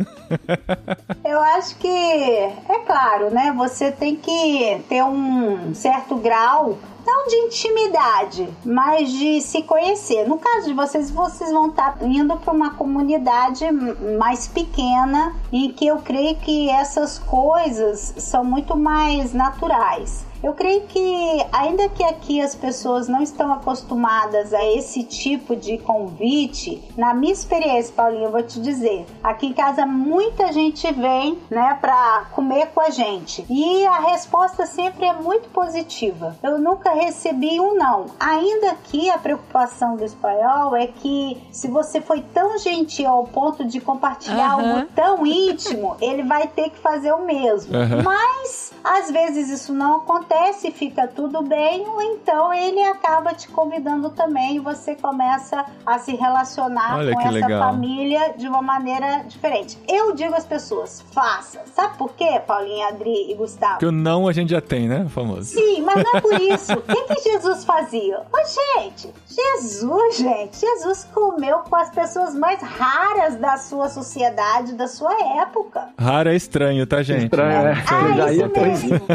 Eu acho que, é claro, né? Você tem que ter um certo grau, não de intimidade, mas de se conhecer. No caso de vocês vão estar indo para uma comunidade mais pequena, em que eu creio que essas coisas são muito mais naturais. Eu creio que, ainda que aqui as pessoas não estão acostumadas a esse tipo de convite, na minha experiência, Paulinha, eu vou te dizer, aqui em casa muita gente vem, né, pra comer com a gente. E a resposta sempre é muito positiva. Eu nunca recebi um não. Ainda que a preocupação do espanhol é que, se você foi tão gentil ao ponto de compartilhar algo tão íntimo, ele vai ter que fazer o mesmo. Mas, às vezes isso não acontece, fica tudo bem, ou então ele acaba te convidando também e você começa a se relacionar com essa família de uma maneira diferente. Eu digo às pessoas, faça. Sabe por quê, Paulinha, Adri e Gustavo? Porque o não a gente já tem, né, famoso? Sim, mas não é por isso. O que Jesus fazia? Jesus comeu com as pessoas mais raras da sua sociedade, da sua época. Raro é estranho, tá, gente? Estranho, né? Isso mesmo.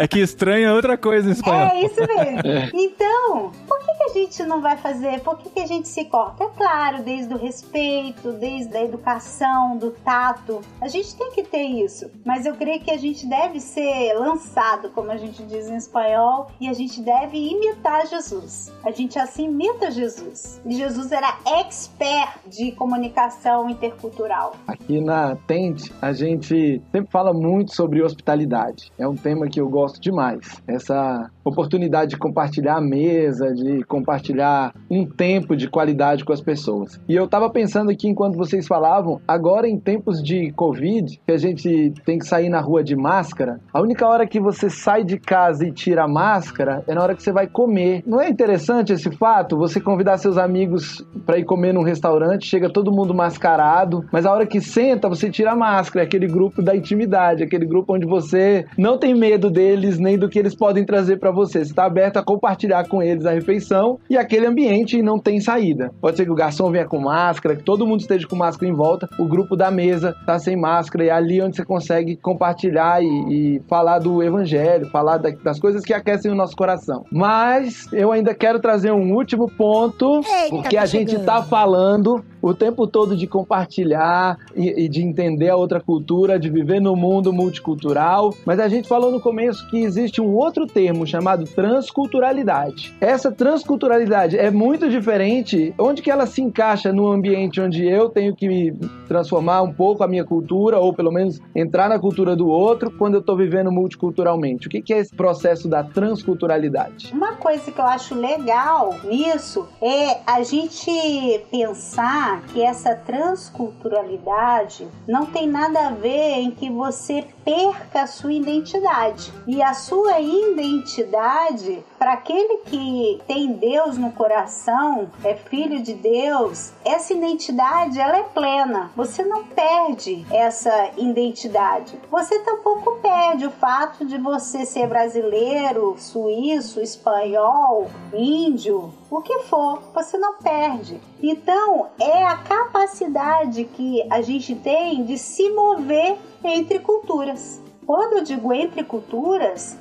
É que estranho é outra coisa em espanhol. É isso mesmo. Então, por que a gente não vai fazer? Por que a gente se corta? É claro, desde o respeito, desde a educação, do tato. A gente tem que ter isso. Mas eu creio que a gente deve ser lançado, como a gente diz em espanhol, e a gente deve imitar Jesus. A gente assim imita Jesus. E Jesus era expert de comunicação intercultural. Aqui na Tente, a gente sempre fala muito sobre hospitalidade. É um tema que eu gosto demais. Essa oportunidade de compartilhar a mesa, de compartilhar um tempo de qualidade com as pessoas. E eu tava pensando aqui, enquanto vocês falavam, agora em tempos de Covid, que a gente tem que sair na rua de máscara, a única hora que você sai de casa e tira a máscara é na hora que você vai comer. Não é interessante esse fato? Você convidar seus amigos para ir comer num restaurante, chega todo mundo mascarado, mas a hora que senta, você tira a máscara. É aquele grupo da intimidade, aquele grupo onde você não tem medo deles, nem do que eles podem trazer para você. Você está aberto a compartilhar com eles a refeição e aquele ambiente não tem saída. Pode ser que o garçom venha com máscara, que todo mundo esteja com máscara em volta, o grupo da mesa está sem máscara, e é ali onde você consegue compartilhar e falar do evangelho, falar das coisas que aquecem o nosso coração. Mas eu ainda quero trazer um último ponto, porque a gente está falando o tempo todo de compartilhar e de entender a outra cultura, de viver no mundo multicultural, mas a gente falou no começo que existe um outro termo chamado transculturalidade. Essa transculturalidade é muito diferente. Onde que ela se encaixa no ambiente onde eu tenho que me transformar um pouco a minha cultura, ou pelo menos entrar na cultura do outro, quando eu estou vivendo multiculturalmente? O que é esse processo da transculturalidade? Uma coisa que eu acho legal nisso é a gente pensar que essa transculturalidade não tem nada a ver em que você perca a sua identidade. E a sua identidade, para aquele que tem Deus no coração, é filho de Deus, essa identidade, ela é plena. Você não perde essa identidade. Você tampouco perde o fato de você ser brasileiro, suíço, espanhol, índio, o que for, você não perde. Então, é a capacidade que a gente tem de se mover entre culturas. Quando eu digo entre culturas,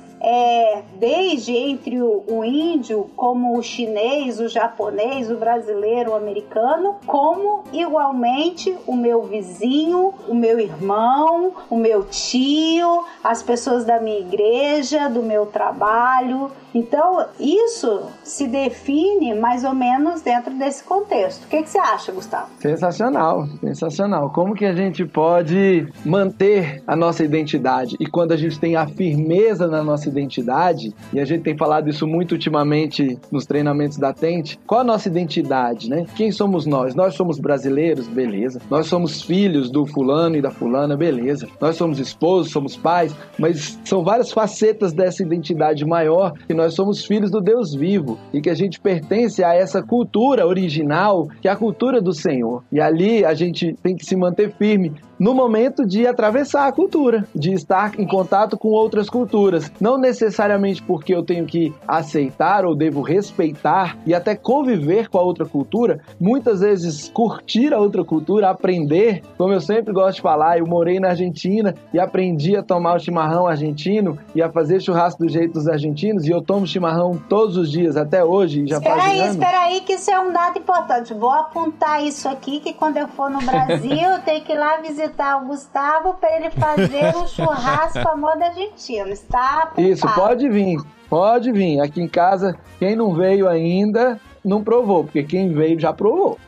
desde entre o índio, como o chinês, o japonês, o brasileiro, o americano, como igualmente o meu vizinho, o meu irmão, o meu tio, as pessoas da minha igreja, do meu trabalho. Então, isso se define mais ou menos dentro desse contexto. O que você acha, Gustavo? Sensacional, sensacional. Como que a gente pode manter a nossa identidade? E quando a gente tem a firmeza na nossa identidade, e a gente tem falado isso muito ultimamente nos treinamentos da Tente, qual a nossa identidade, né? Quem somos nós? Nós somos brasileiros? Beleza. Nós somos filhos do fulano e da fulana? Beleza. Nós somos esposos, somos pais, mas são várias facetas dessa identidade maior, que nós somos filhos do Deus vivo e que a gente pertence a essa cultura original, que é a cultura do Senhor. E ali a gente tem que se manter firme no momento de atravessar a cultura, de estar em contato com outras culturas. Não não necessariamente porque eu tenho que aceitar ou devo respeitar e até conviver com a outra cultura, muitas vezes curtir a outra cultura, aprender, como eu sempre gosto de falar, eu morei na Argentina e aprendi a tomar o chimarrão argentino e a fazer churrasco do jeito dos argentinos, e eu tomo chimarrão todos os dias, até hoje, já fazem anos. Espera aí, que isso é um dado importante. Vou apontar isso aqui, que quando eu for no Brasil, eu tenho que ir lá visitar o Gustavo para ele fazer um churrasco à moda argentina. Está apontado. Isso, pode vir. Aqui em casa, quem não veio ainda, não provou, porque quem veio já provou.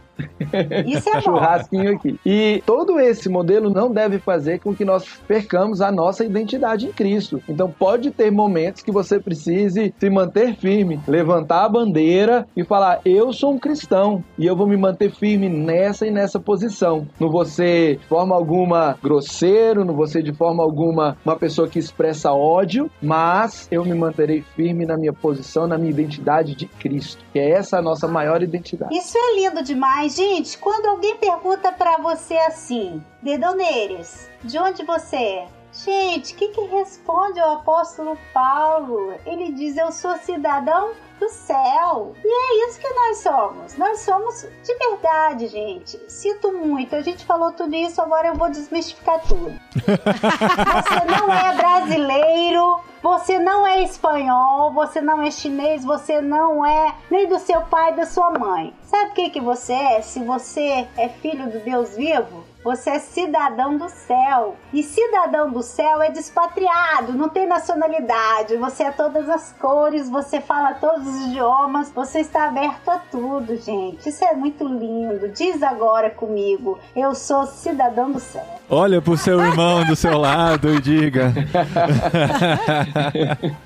Isso é bom. Churrasquinho aqui. E todo esse modelo não deve fazer com que nós percamos a nossa identidade em Cristo. Então pode ter momentos que você precise se manter firme, levantar a bandeira e falar, eu sou um cristão e eu vou me manter firme nessa e nessa posição. Não vou ser de forma alguma grosseiro, não vou ser de forma alguma uma pessoa que expressa ódio, mas eu me manterei firme na minha posição, na minha identidade de Cristo, que é essa a nossa maior identidade. Isso é lindo demais. Gente, quando alguém pergunta pra você assim, Dedoneiros, de onde você é? Gente, o que responde o apóstolo Paulo? Ele diz, eu sou cidadão do céu. E é isso que nós somos. Nós somos de verdade, gente. Sinto muito. A gente falou tudo isso, agora eu vou desmistificar tudo. Você não é brasileiro, você não é espanhol, você não é chinês, você não é nem do seu pai e da sua mãe. Sabe o que você é? Se você é filho do Deus vivo, você é cidadão do céu. E cidadão do céu é despatriado, não tem nacionalidade. Você é todas as cores, você fala todos os idiomas, você está aberto a tudo, gente. Isso é muito lindo. Diz agora comigo, eu sou cidadão do céu. Olha pro seu irmão do seu lado e diga.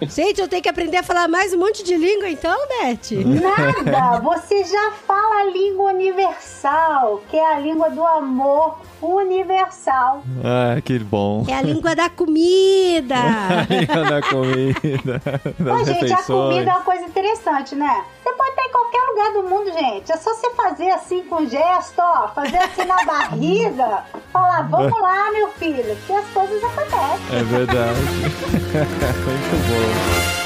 Gente, eu tenho que aprender a falar mais um monte de língua então, Beth? Nada, você já fala a língua universal, que é a língua do amor universal. Ah, que bom. É a língua da comida. A língua da comida. Mas, gente, a comida é uma coisa interessante, né? Você pode estar em qualquer lugar do mundo, gente. É só você fazer assim com gesto, ó, fazer assim na barriga, falar, vamos lá, meu filho, que as coisas acontecem. É verdade. Muito bom.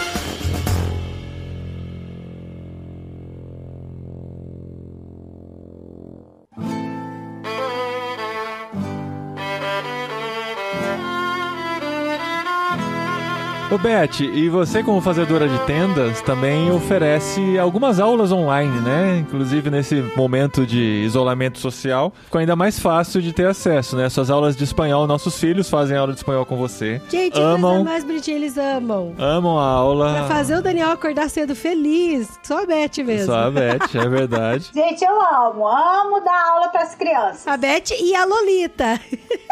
Ô Beth, e você como fazedora de tendas também oferece algumas aulas online, né? Inclusive nesse momento de isolamento social, ficou ainda mais fácil de ter acesso, né? Suas aulas de espanhol, nossos filhos fazem aula de espanhol com você. Gente, amam, mais bonitinho, eles amam. Amam a aula. Pra fazer o Daniel acordar cedo feliz, só a Beth mesmo. Só a Beth, é verdade. Gente, eu amo dar aula pras crianças. A Beth e a Lolita.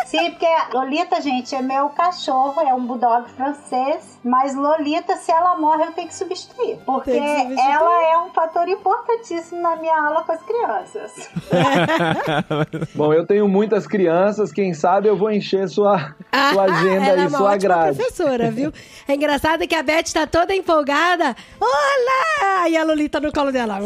Sim, porque a Lolita, gente, é meu cachorro, é um bulldog francês. Mas Lolita, se ela morre, eu tenho que substituir. Porque ela é um fator importantíssimo na minha aula com as crianças. Bom, eu tenho muitas crianças, quem sabe eu vou encher sua agenda e sua grade. Professora, viu? É engraçado que a Beth tá toda empolgada. Olá! E a Lolita no colo dela.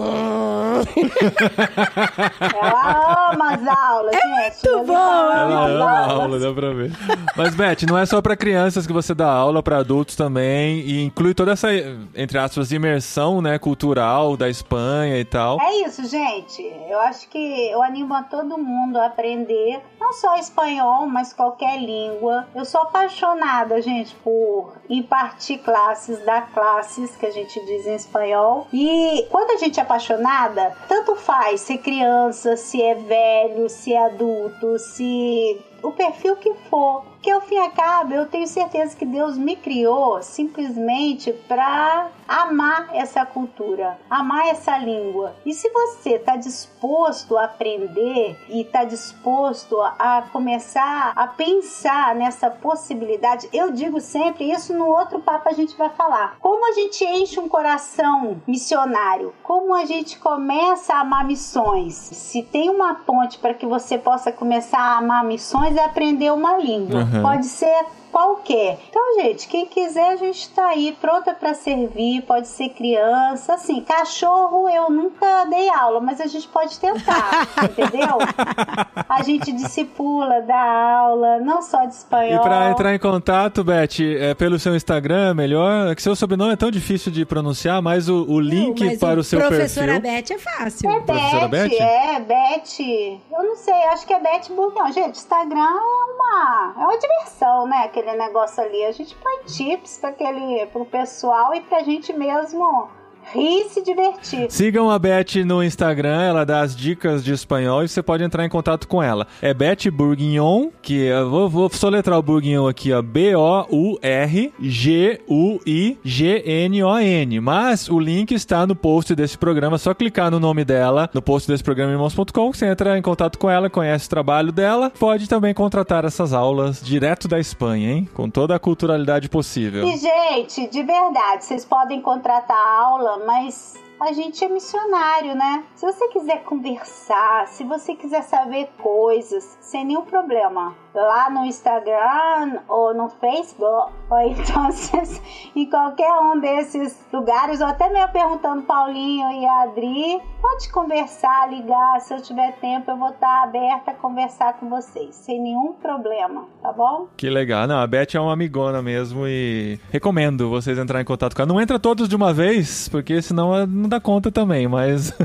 Ela ama as aulas, gente. Muito bom! Ela ama a aula, dá pra ver. Mas, Beth, não é só pra crianças que você dá aula, pra adultos também, e inclui toda essa, entre aspas, imersão, né, cultural da Espanha e tal. É isso, gente. Eu acho que eu animo a todo mundo a aprender, não só espanhol, mas qualquer língua. Eu sou apaixonada, gente, por impartir classes, dar classes, que a gente diz em espanhol. E quando a gente é apaixonada, tanto faz ser criança, se é velho, se é adulto, se o perfil que for. Que ao fim e ao cabo, eu tenho certeza que Deus me criou simplesmente para amar essa cultura, amar essa língua. E se você está disposto a aprender e está disposto a começar a pensar nessa possibilidade, eu digo sempre, isso no outro papo a gente vai falar. Como a gente enche um coração missionário? Como a gente começa a amar missões? Se tem uma ponte para que você possa começar a amar missões, é aprender uma língua. Pode ser qualquer. Então, gente, quem quiser, a gente tá aí pronta para servir, pode ser criança, assim, cachorro eu nunca dei aula, mas a gente pode tentar, entendeu? A gente discipula, dá aula, não só de espanhol. E para entrar em contato, Beth, pelo seu Instagram, melhor, que seu sobrenome é tão difícil de pronunciar, mas o link para o seu perfil... Professora Beth é fácil. É Beth. Eu não sei, acho que é Beth Burguignon. Gente, Instagram é uma diversão, né? Aquele negócio ali. A gente põe tips pro pessoal e pra gente mesmo rir e se divertir. Sigam a Beth no Instagram, ela dá as dicas de espanhol e você pode entrar em contato com ela. É Beth Burguignon, que eu vou soletrar o Burguignon aqui, ó, Bourguignon, mas o link está no post desse programa, é só clicar no nome dela, no post desse programa irmãos.com, você entra em contato com ela, conhece o trabalho dela, pode também contratar essas aulas direto da Espanha, hein? Com toda a culturalidade possível. E, gente, de verdade, vocês podem contratar a aula, mas a gente é missionário, né? Se você quiser conversar, se você quiser saber coisas, sem nenhum problema, lá no Instagram ou no Facebook, ou então em qualquer um desses lugares, ou até mesmo perguntando Paulinho e a Adri, pode conversar, ligar, se eu tiver tempo eu vou estar aberta a conversar com vocês, sem nenhum problema, tá bom? Que legal. Não, a Beth é uma amigona mesmo e recomendo vocês entrarem em contato com ela. Não entra todos de uma vez, porque senão não dá conta também, mas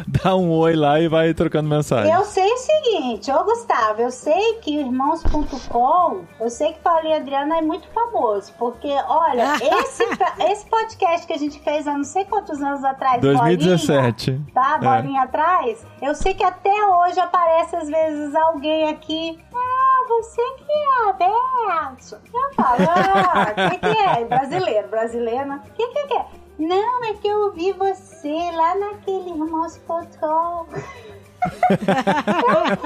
dá um oi lá e vai trocando mensagem. Eu sei o seguinte, ô Gustavo, eu sei que irmãos.com, eu sei que Paulinho e Adriana é muito famoso, porque, olha, esse podcast que a gente fez há não sei quantos anos atrás, 2017. Bolinha, tá? Bolinha atrás, eu sei que até hoje aparece às vezes alguém aqui, você que é aberto. Eu falo, o que é? Brasileira. O que é? Não, é que eu ouvi você lá naquele irmãos.com. Eu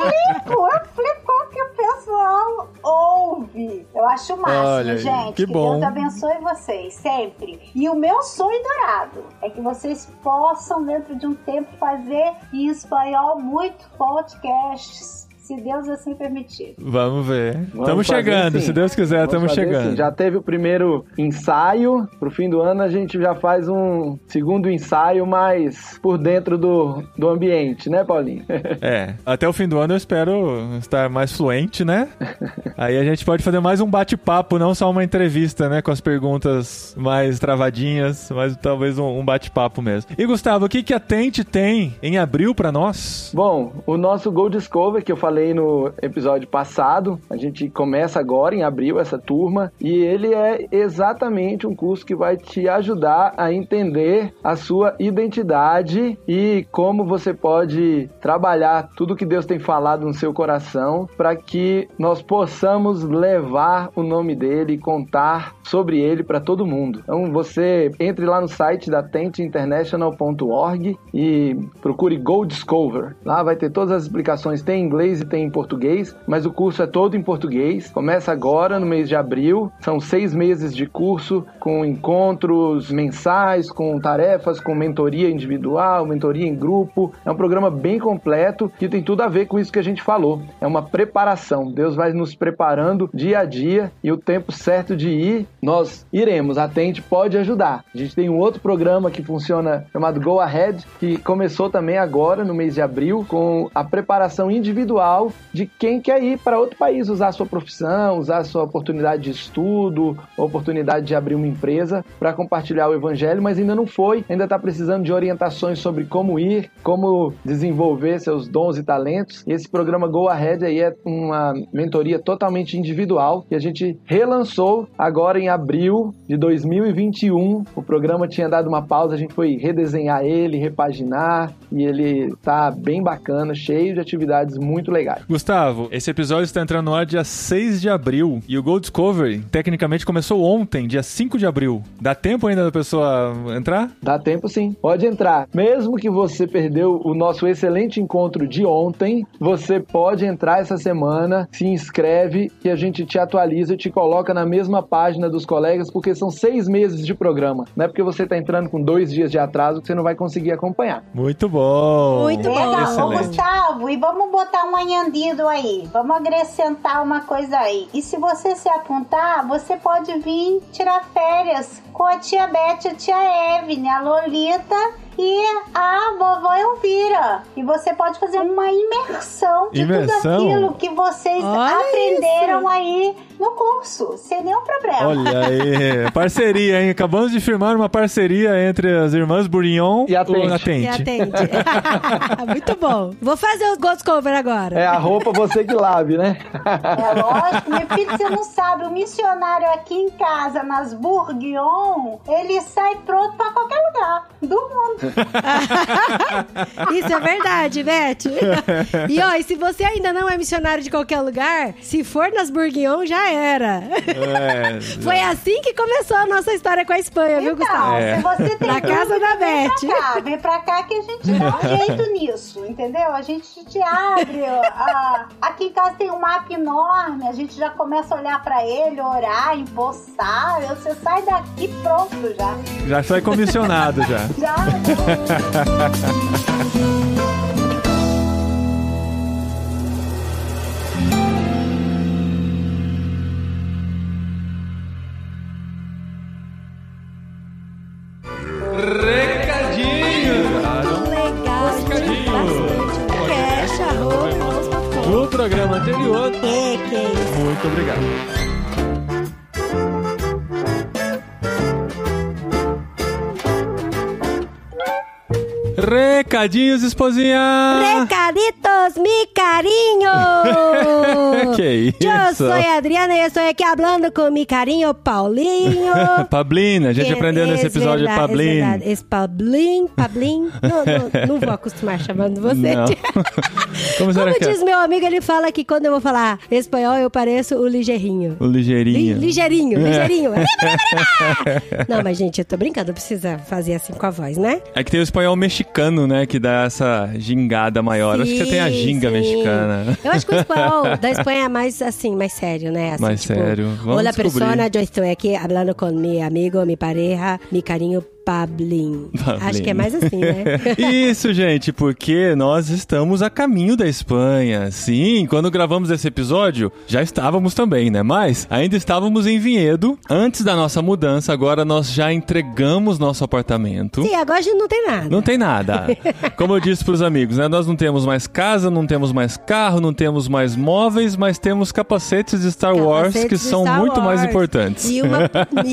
flipo que o pessoal ouve. Eu acho o máximo, olha, gente. Que bom. Deus abençoe vocês, sempre. E o meu sonho dourado é que vocês possam, dentro de um tempo, fazer em espanhol muito podcasts. Se Deus assim permitir. Vamos ver. Estamos chegando, se Deus quiser, estamos chegando. Sim. Já teve o primeiro ensaio. Pro fim do ano a gente já faz um segundo ensaio, mais por dentro do ambiente, né, Paulinho? Até o fim do ano eu espero estar mais fluente, né? Aí a gente pode fazer mais um bate-papo, não só uma entrevista, né? Com as perguntas mais travadinhas, mas talvez um bate-papo mesmo. E Gustavo, o que a Tente tem em abril pra nós? Bom, o nosso Go Discover, que eu falei no episódio passado, a gente começa agora em abril essa turma, e ele é exatamente um curso que vai te ajudar a entender a sua identidade e como você pode trabalhar tudo que Deus tem falado no seu coração para que nós possamos levar o nome dele e contar sobre ele para todo mundo. Então você entre lá no site da tenteinternational.org e procure Go Discover. Lá vai ter todas as explicações, tem em inglês e tem em português, mas o curso é todo em português. Começa agora no mês de abril. São 6 meses de curso com encontros mensais, com tarefas, com mentoria individual, mentoria em grupo. É um programa bem completo que tem tudo a ver com isso que a gente falou. É uma preparação. Deus vai nos preparando dia a dia e o tempo certo de ir, nós iremos. A Tente pode ajudar. A gente tem um outro programa que funciona chamado Go Ahead, que começou também agora no mês de abril com a preparação individual de quem quer ir para outro país, usar a sua profissão, usar a sua oportunidade de estudo, oportunidade de abrir uma empresa para compartilhar o evangelho, mas ainda não foi, ainda está precisando de orientações sobre como ir, como desenvolver seus dons e talentos. E esse programa Go Ahead aí é uma mentoria totalmente individual que a gente relançou agora em abril de 2021. O programa tinha dado uma pausa, a gente foi redesenhar ele, repaginar, e ele tá bem bacana, cheio de atividades muito legais. Gustavo, esse episódio está entrando no ar dia 6 de abril e o Go Discovery tecnicamente começou ontem, dia 5 de abril. Dá tempo ainda da pessoa entrar? Dá tempo sim, pode entrar. Mesmo que você perdeu o nosso excelente encontro de ontem, você pode entrar essa semana, se inscreve e a gente te atualiza e te coloca na mesma página dos colegas, porque são 6 meses de programa. Não é porque você está entrando com 2 dias de atraso que você não vai conseguir acompanhar. Muito bom! Muito bom! Legal, Gustavo, e vamos botar uma añadido aí. Vamos acrescentar uma coisa aí. E se você se apontar, você pode vir tirar férias com a tia Beth, a tia Evne, a Lolita e a vovó Elvira. E você pode fazer uma imersão de tudo aquilo que vocês aprenderam aí no curso, sem nenhum problema. Olha aí, parceria, hein? Acabamos de firmar uma parceria entre as irmãs Bourignon e Atente. E Atente. Muito bom. Vou fazer os Ghost Cover agora. É a roupa você que lave, né? É lógico, meu filho, você não sabe, o missionário aqui em casa, nas Bourguignon, ele sai pronto pra qualquer lugar do mundo. Isso é verdade, Beth. E ó, e se você ainda não é missionário de qualquer lugar, se for nas Bourguignon, já era. Foi assim que começou a nossa história com a Espanha, viu, Gustavo? Se você tem na casa da Beth. Vem pra cá que a gente dá um jeito nisso, entendeu? A gente te abre. Aqui em casa tem um mapa enorme, a gente já começa a olhar pra ele, orar, empossar. Você sai daqui pronto já. Já sai comissionado já. Já. No programa anterior. Muito obrigado. Recadinhos, esposinha! Recaditos, mi carinho! Que isso? Eu sou a Adriana e eu estou aqui falando com mi carinho Paulinho. Pablina, a gente aprendeu nesse episódio de Pablin. Esse Pablin. Não vou acostumar chamando você. Não. Como diz meu amigo, ele fala que quando eu vou falar espanhol, eu pareço o ligeirinho. O ligeirinho. Ligeirinho. Não, mas gente, eu tô brincando, não precisa fazer assim com a voz, né? É que tem o espanhol mexicano, né? Que dá essa gingada maior. Sim, acho que você tem a ginga mexicana. Eu acho que o espanhol da Espanha é mais assim, mais sério, né? Assim, mais tipo, sério. Vamos Hola descobrir. persona, eu estou aqui falando com mi amigo, mi pareja, mi carinho Pablin. Acho que é mais assim, né? Isso, gente, porque nós estamos a caminho da Espanha. Sim, quando gravamos esse episódio, já estávamos também, né? Mas ainda estávamos em Vinhedo, antes da nossa mudança. Agora nós já entregamos nosso apartamento. Sim, agora a gente não tem nada. Não tem nada. Como eu disse pros amigos, né? Nós não temos mais casa, não temos mais carro, não temos mais móveis, mas temos capacetes de Star Wars que são muito mais importantes. E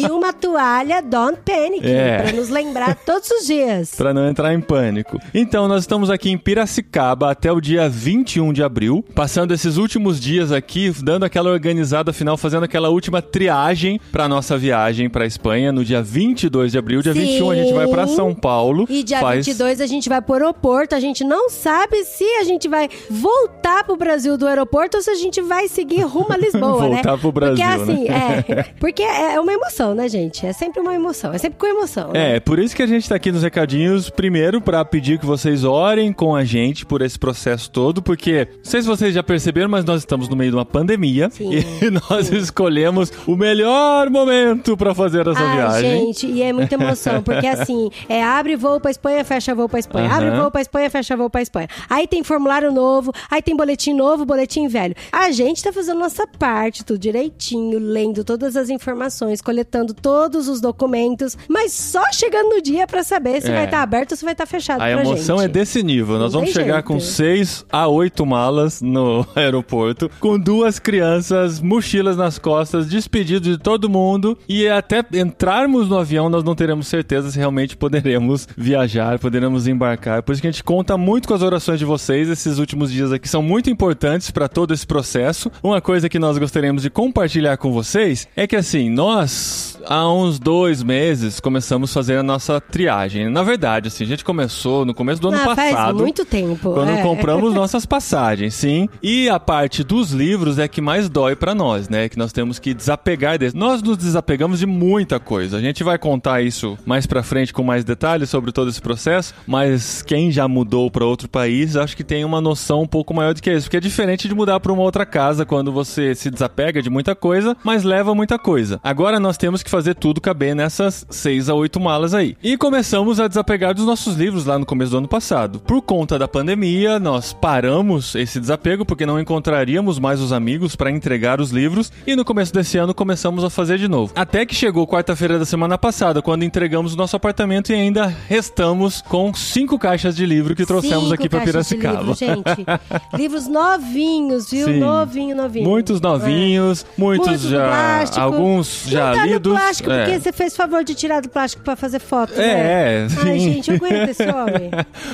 uma toalha Don't Panic, pra nos lembrar todos os dias. Pra não entrar em pânico. Então, nós estamos aqui em Piracicaba até o dia 21 de abril, passando esses últimos dias aqui, dando aquela organizada final, fazendo aquela última triagem pra nossa viagem pra Espanha, no dia 22 de abril. Dia 21 a gente vai pra São Paulo. E dia 22 a gente vai pro aeroporto. A gente não sabe se a gente vai voltar pro Brasil do aeroporto ou se a gente vai seguir rumo a Lisboa, né? Voltar pro Brasil, porque assim, né? Porque é uma emoção, né, gente? É sempre uma emoção. É sempre com emoção, né? É, por isso que a gente tá aqui nos recadinhos, primeiro pra pedir que vocês orem com a gente por esse processo todo, porque, não sei se vocês já perceberam, mas nós estamos no meio de uma pandemia. Sim, e nós escolhemos o melhor momento pra fazer essa viagem. Gente, e é muita emoção, porque assim, abre voo pra Espanha, fecha voo pra Espanha. Abre voo pra Espanha, fecha voo pra Espanha. Aí tem formulário novo, aí tem boletim novo, boletim velho. A gente tá fazendo nossa parte, tudo direitinho, lendo todas as informações, coletando todos os documentos, mas só chegando no dia pra saber se vai estar aberto ou se vai estar fechado pra gente. A emoção é desse nível. Nós vamos chegar com 6 a 8 malas no aeroporto, com 2 crianças, mochilas nas costas, despedidos de todo mundo, e até entrarmos no avião nós não teremos certeza se realmente poderemos viajar, poderemos embarcar. Por isso que a gente conta muito com as orações de vocês. Esses últimos dias aqui são muito importantes para todo esse processo. Uma coisa que nós gostaríamos de compartilhar com vocês é que assim, nós há uns 2 meses começamos a fazer a nossa triagem. Na verdade, assim, a gente começou no começo do ano passado. Faz muito tempo. Quando compramos nossas passagens, sim. E a parte dos livros é que mais dói pra nós, né? Que nós temos que desapegar deles. Nós nos desapegamos de muita coisa. A gente vai contar isso mais pra frente com mais detalhes sobre todo esse processo, mas quem já mudou pra outro país, acho que tem uma noção um pouco maior do que isso, porque é diferente de mudar pra uma outra casa quando você se desapega de muita coisa, mas leva muita coisa. Agora nós temos que fazer tudo caber nessas 6 a 8 malas aí. E começamos a desapegar dos nossos livros lá no começo do ano passado. Por conta da pandemia, nós paramos esse desapego porque não encontraríamos mais os amigos para entregar os livros e no começo desse ano começamos a fazer de novo. Até que chegou quarta-feira da semana passada, quando entregamos o nosso apartamento e ainda restamos com 5 caixas de livro que trouxemos aqui para Piracicaba. Livro, gente. Livros novinhos, viu? Sim. Novinho. Muitos novinhos, muitos já, plástico. Alguns já não tá lidos. No plástico, porque você fez favor de tirar do plástico pra fazer foto, né? Sim. Ai, gente, eu aguento esse homem.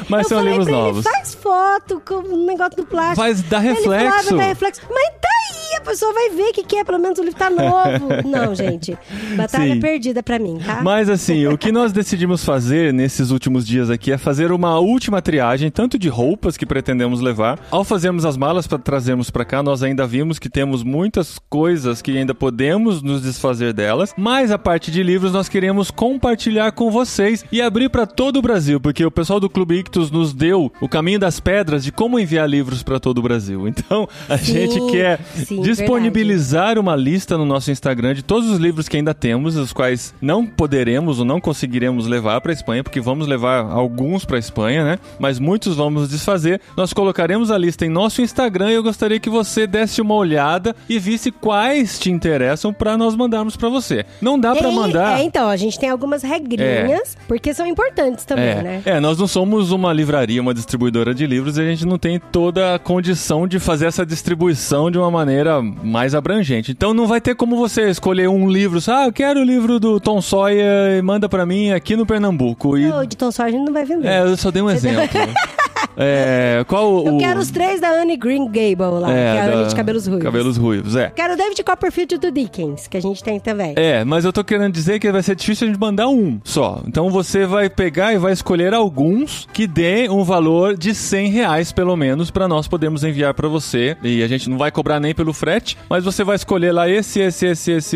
Mas são livros novos. Ele faz foto com um negócio do plástico. Faz dar reflexo. Dá reflexo. Mas daí a pessoa vai ver o que é, pelo menos o livro tá novo. Não, gente. Batalha perdida pra mim, tá? Mas assim, o que nós decidimos fazer nesses últimos dias aqui é fazer uma última triagem, tanto de roupas que pretendemos levar. Ao fazermos as malas para trazermos pra cá, nós ainda vimos que temos muitas coisas que ainda podemos nos desfazer delas, mas a parte de livros nós queremos compartilhar com vocês e abrir para todo o Brasil, porque o pessoal do Clube Ictus nos deu o caminho das pedras de como enviar livros para todo o Brasil. Então, a gente quer disponibilizar uma lista no nosso Instagram de todos os livros que ainda temos, os quais não poderemos ou não conseguiremos levar para a Espanha, porque vamos levar alguns para a Espanha, né? Mas muitos vamos desfazer. Nós colocaremos a lista em nosso Instagram e eu gostaria que você desse uma olhada e visse quais te interessam para nós mandarmos para você. Não dá para mandar... então, a gente tem algumas regrinhas, porque são importantes também, né? Nós não somos uma livraria, uma distribuidora de livros, e a gente não tem toda a condição de fazer essa distribuição de uma maneira mais abrangente. Então não vai ter como você escolher um livro, eu quero o livro do Tom Sawyer e manda pra mim aqui no Pernambuco. Não, de Tom Sawyer a gente não vai vender. Eu só dei um exemplo. Eu quero os 3 da Anne Green Gable lá, que é a Anne de Cabelos Ruivos. Cabelos Ruivos, Quero o David Copperfield do Dickens, que a gente tem também. Mas eu tô querendo dizer que vai ser difícil a gente mandar um só. Então você vai pegar e vai escolher alguns que dê um valor de R$100 pelo menos pra nós podermos enviar pra você. E a gente não vai cobrar nem pelo frete, mas você vai escolher lá esse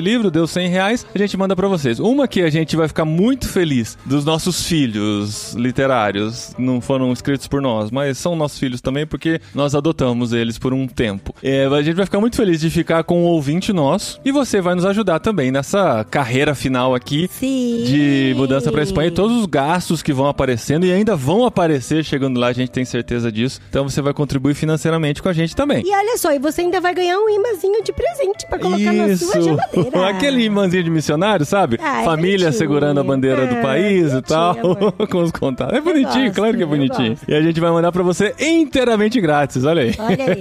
livro, deu R$100, a gente manda pra vocês. Uma que a gente vai ficar muito feliz dos nossos filhos literários, não foram escritos por nós, mas são nossos filhos também, porque nós adotamos eles por um tempo. A gente vai ficar muito feliz de ficar com um ouvinte nosso, e você vai nos ajudar também nessa carreira final aqui de mudança pra Espanha, e todos os gastos que vão aparecendo e ainda vão aparecer chegando lá, a gente tem certeza disso. Então você vai contribuir financeiramente com a gente também. E olha só, e você ainda vai ganhar um imãzinho de presente pra colocar na sua geladeira. Aquele imãzinho de missionário, sabe? Família segurando a bandeira do país e tal, com os contatos. É bonitinho, claro que é bonitinho. E a gente vai mandar pra você inteiramente grátis, olha aí.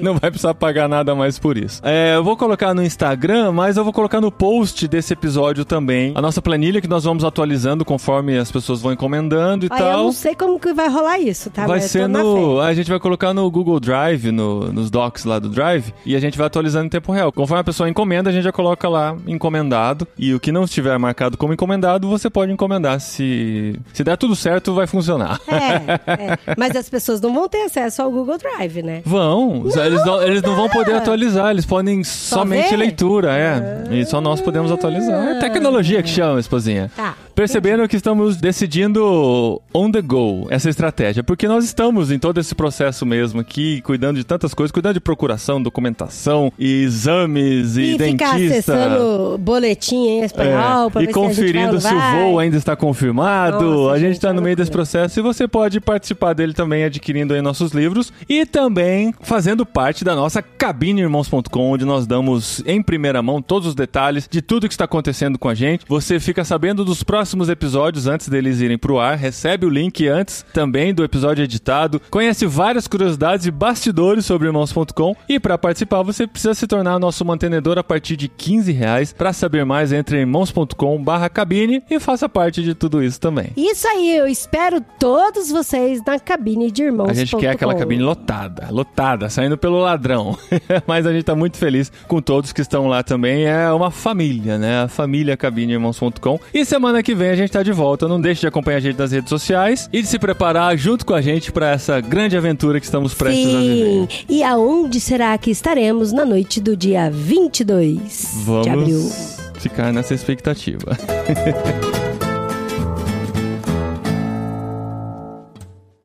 Não vai precisar pagar nada mais por isso. Eu vou colocar no Instagram, mas eu vou colocar no post desse episódio também a nossa planilha que nós vamos atualizando conforme as pessoas vão encomendando e tal. Eu não sei como que vai rolar isso, tá? Vai ser a gente vai colocar no Google Drive, nos docs lá do Drive, e a gente vai atualizando em tempo real. Conforme a pessoa encomenda, a gente já coloca lá encomendado, e o que não estiver marcado como encomendado, você pode encomendar. Se der tudo certo, vai funcionar. Mas as pessoas não vão ter acesso ao Google Drive, né? Vão. Eles não vão poder atualizar, eles podem somente leitura, e só nós podemos atualizar. É tecnologia que chama, esposinha. Perceberam que estamos decidindo on the go essa estratégia, porque nós estamos em todo esse processo mesmo aqui, cuidando de tantas coisas, cuidando de procuração, documentação, e exames, e dentista. E ficar acessando boletim em espanhol, pra ver conferindo se o voo ainda está confirmado. Nossa, a gente está no meio desse processo e você pode participar dele também adquirindo aí nossos livros e também fazendo parte da nossa cabineirmãos.com, onde nós damos em primeira mão todos os detalhes de tudo que está acontecendo com a gente. Você fica sabendo dos próximos episódios antes deles irem pro ar, recebe o link antes também do episódio editado, conhece várias curiosidades e bastidores sobre irmãos.com, e para participar você precisa se tornar nosso mantenedor a partir de R$15. Para saber mais, entre em irmãos.com/cabine e faça parte de tudo isso também. Isso aí, eu espero todos vocês na cabine de irmãos.com. A gente quer aquela cabine lotada, saindo pelo ladrão. Mas a gente tá muito feliz com todos que estão lá também. É uma família, né? A família cabineirmãos.com. E semana que vem a gente tá de volta. Não deixe de acompanhar a gente nas redes sociais e de se preparar junto com a gente para essa grande aventura que estamos prestes a viver. E aonde será que estaremos na noite do dia 22 de abril? Vamos ficar nessa expectativa.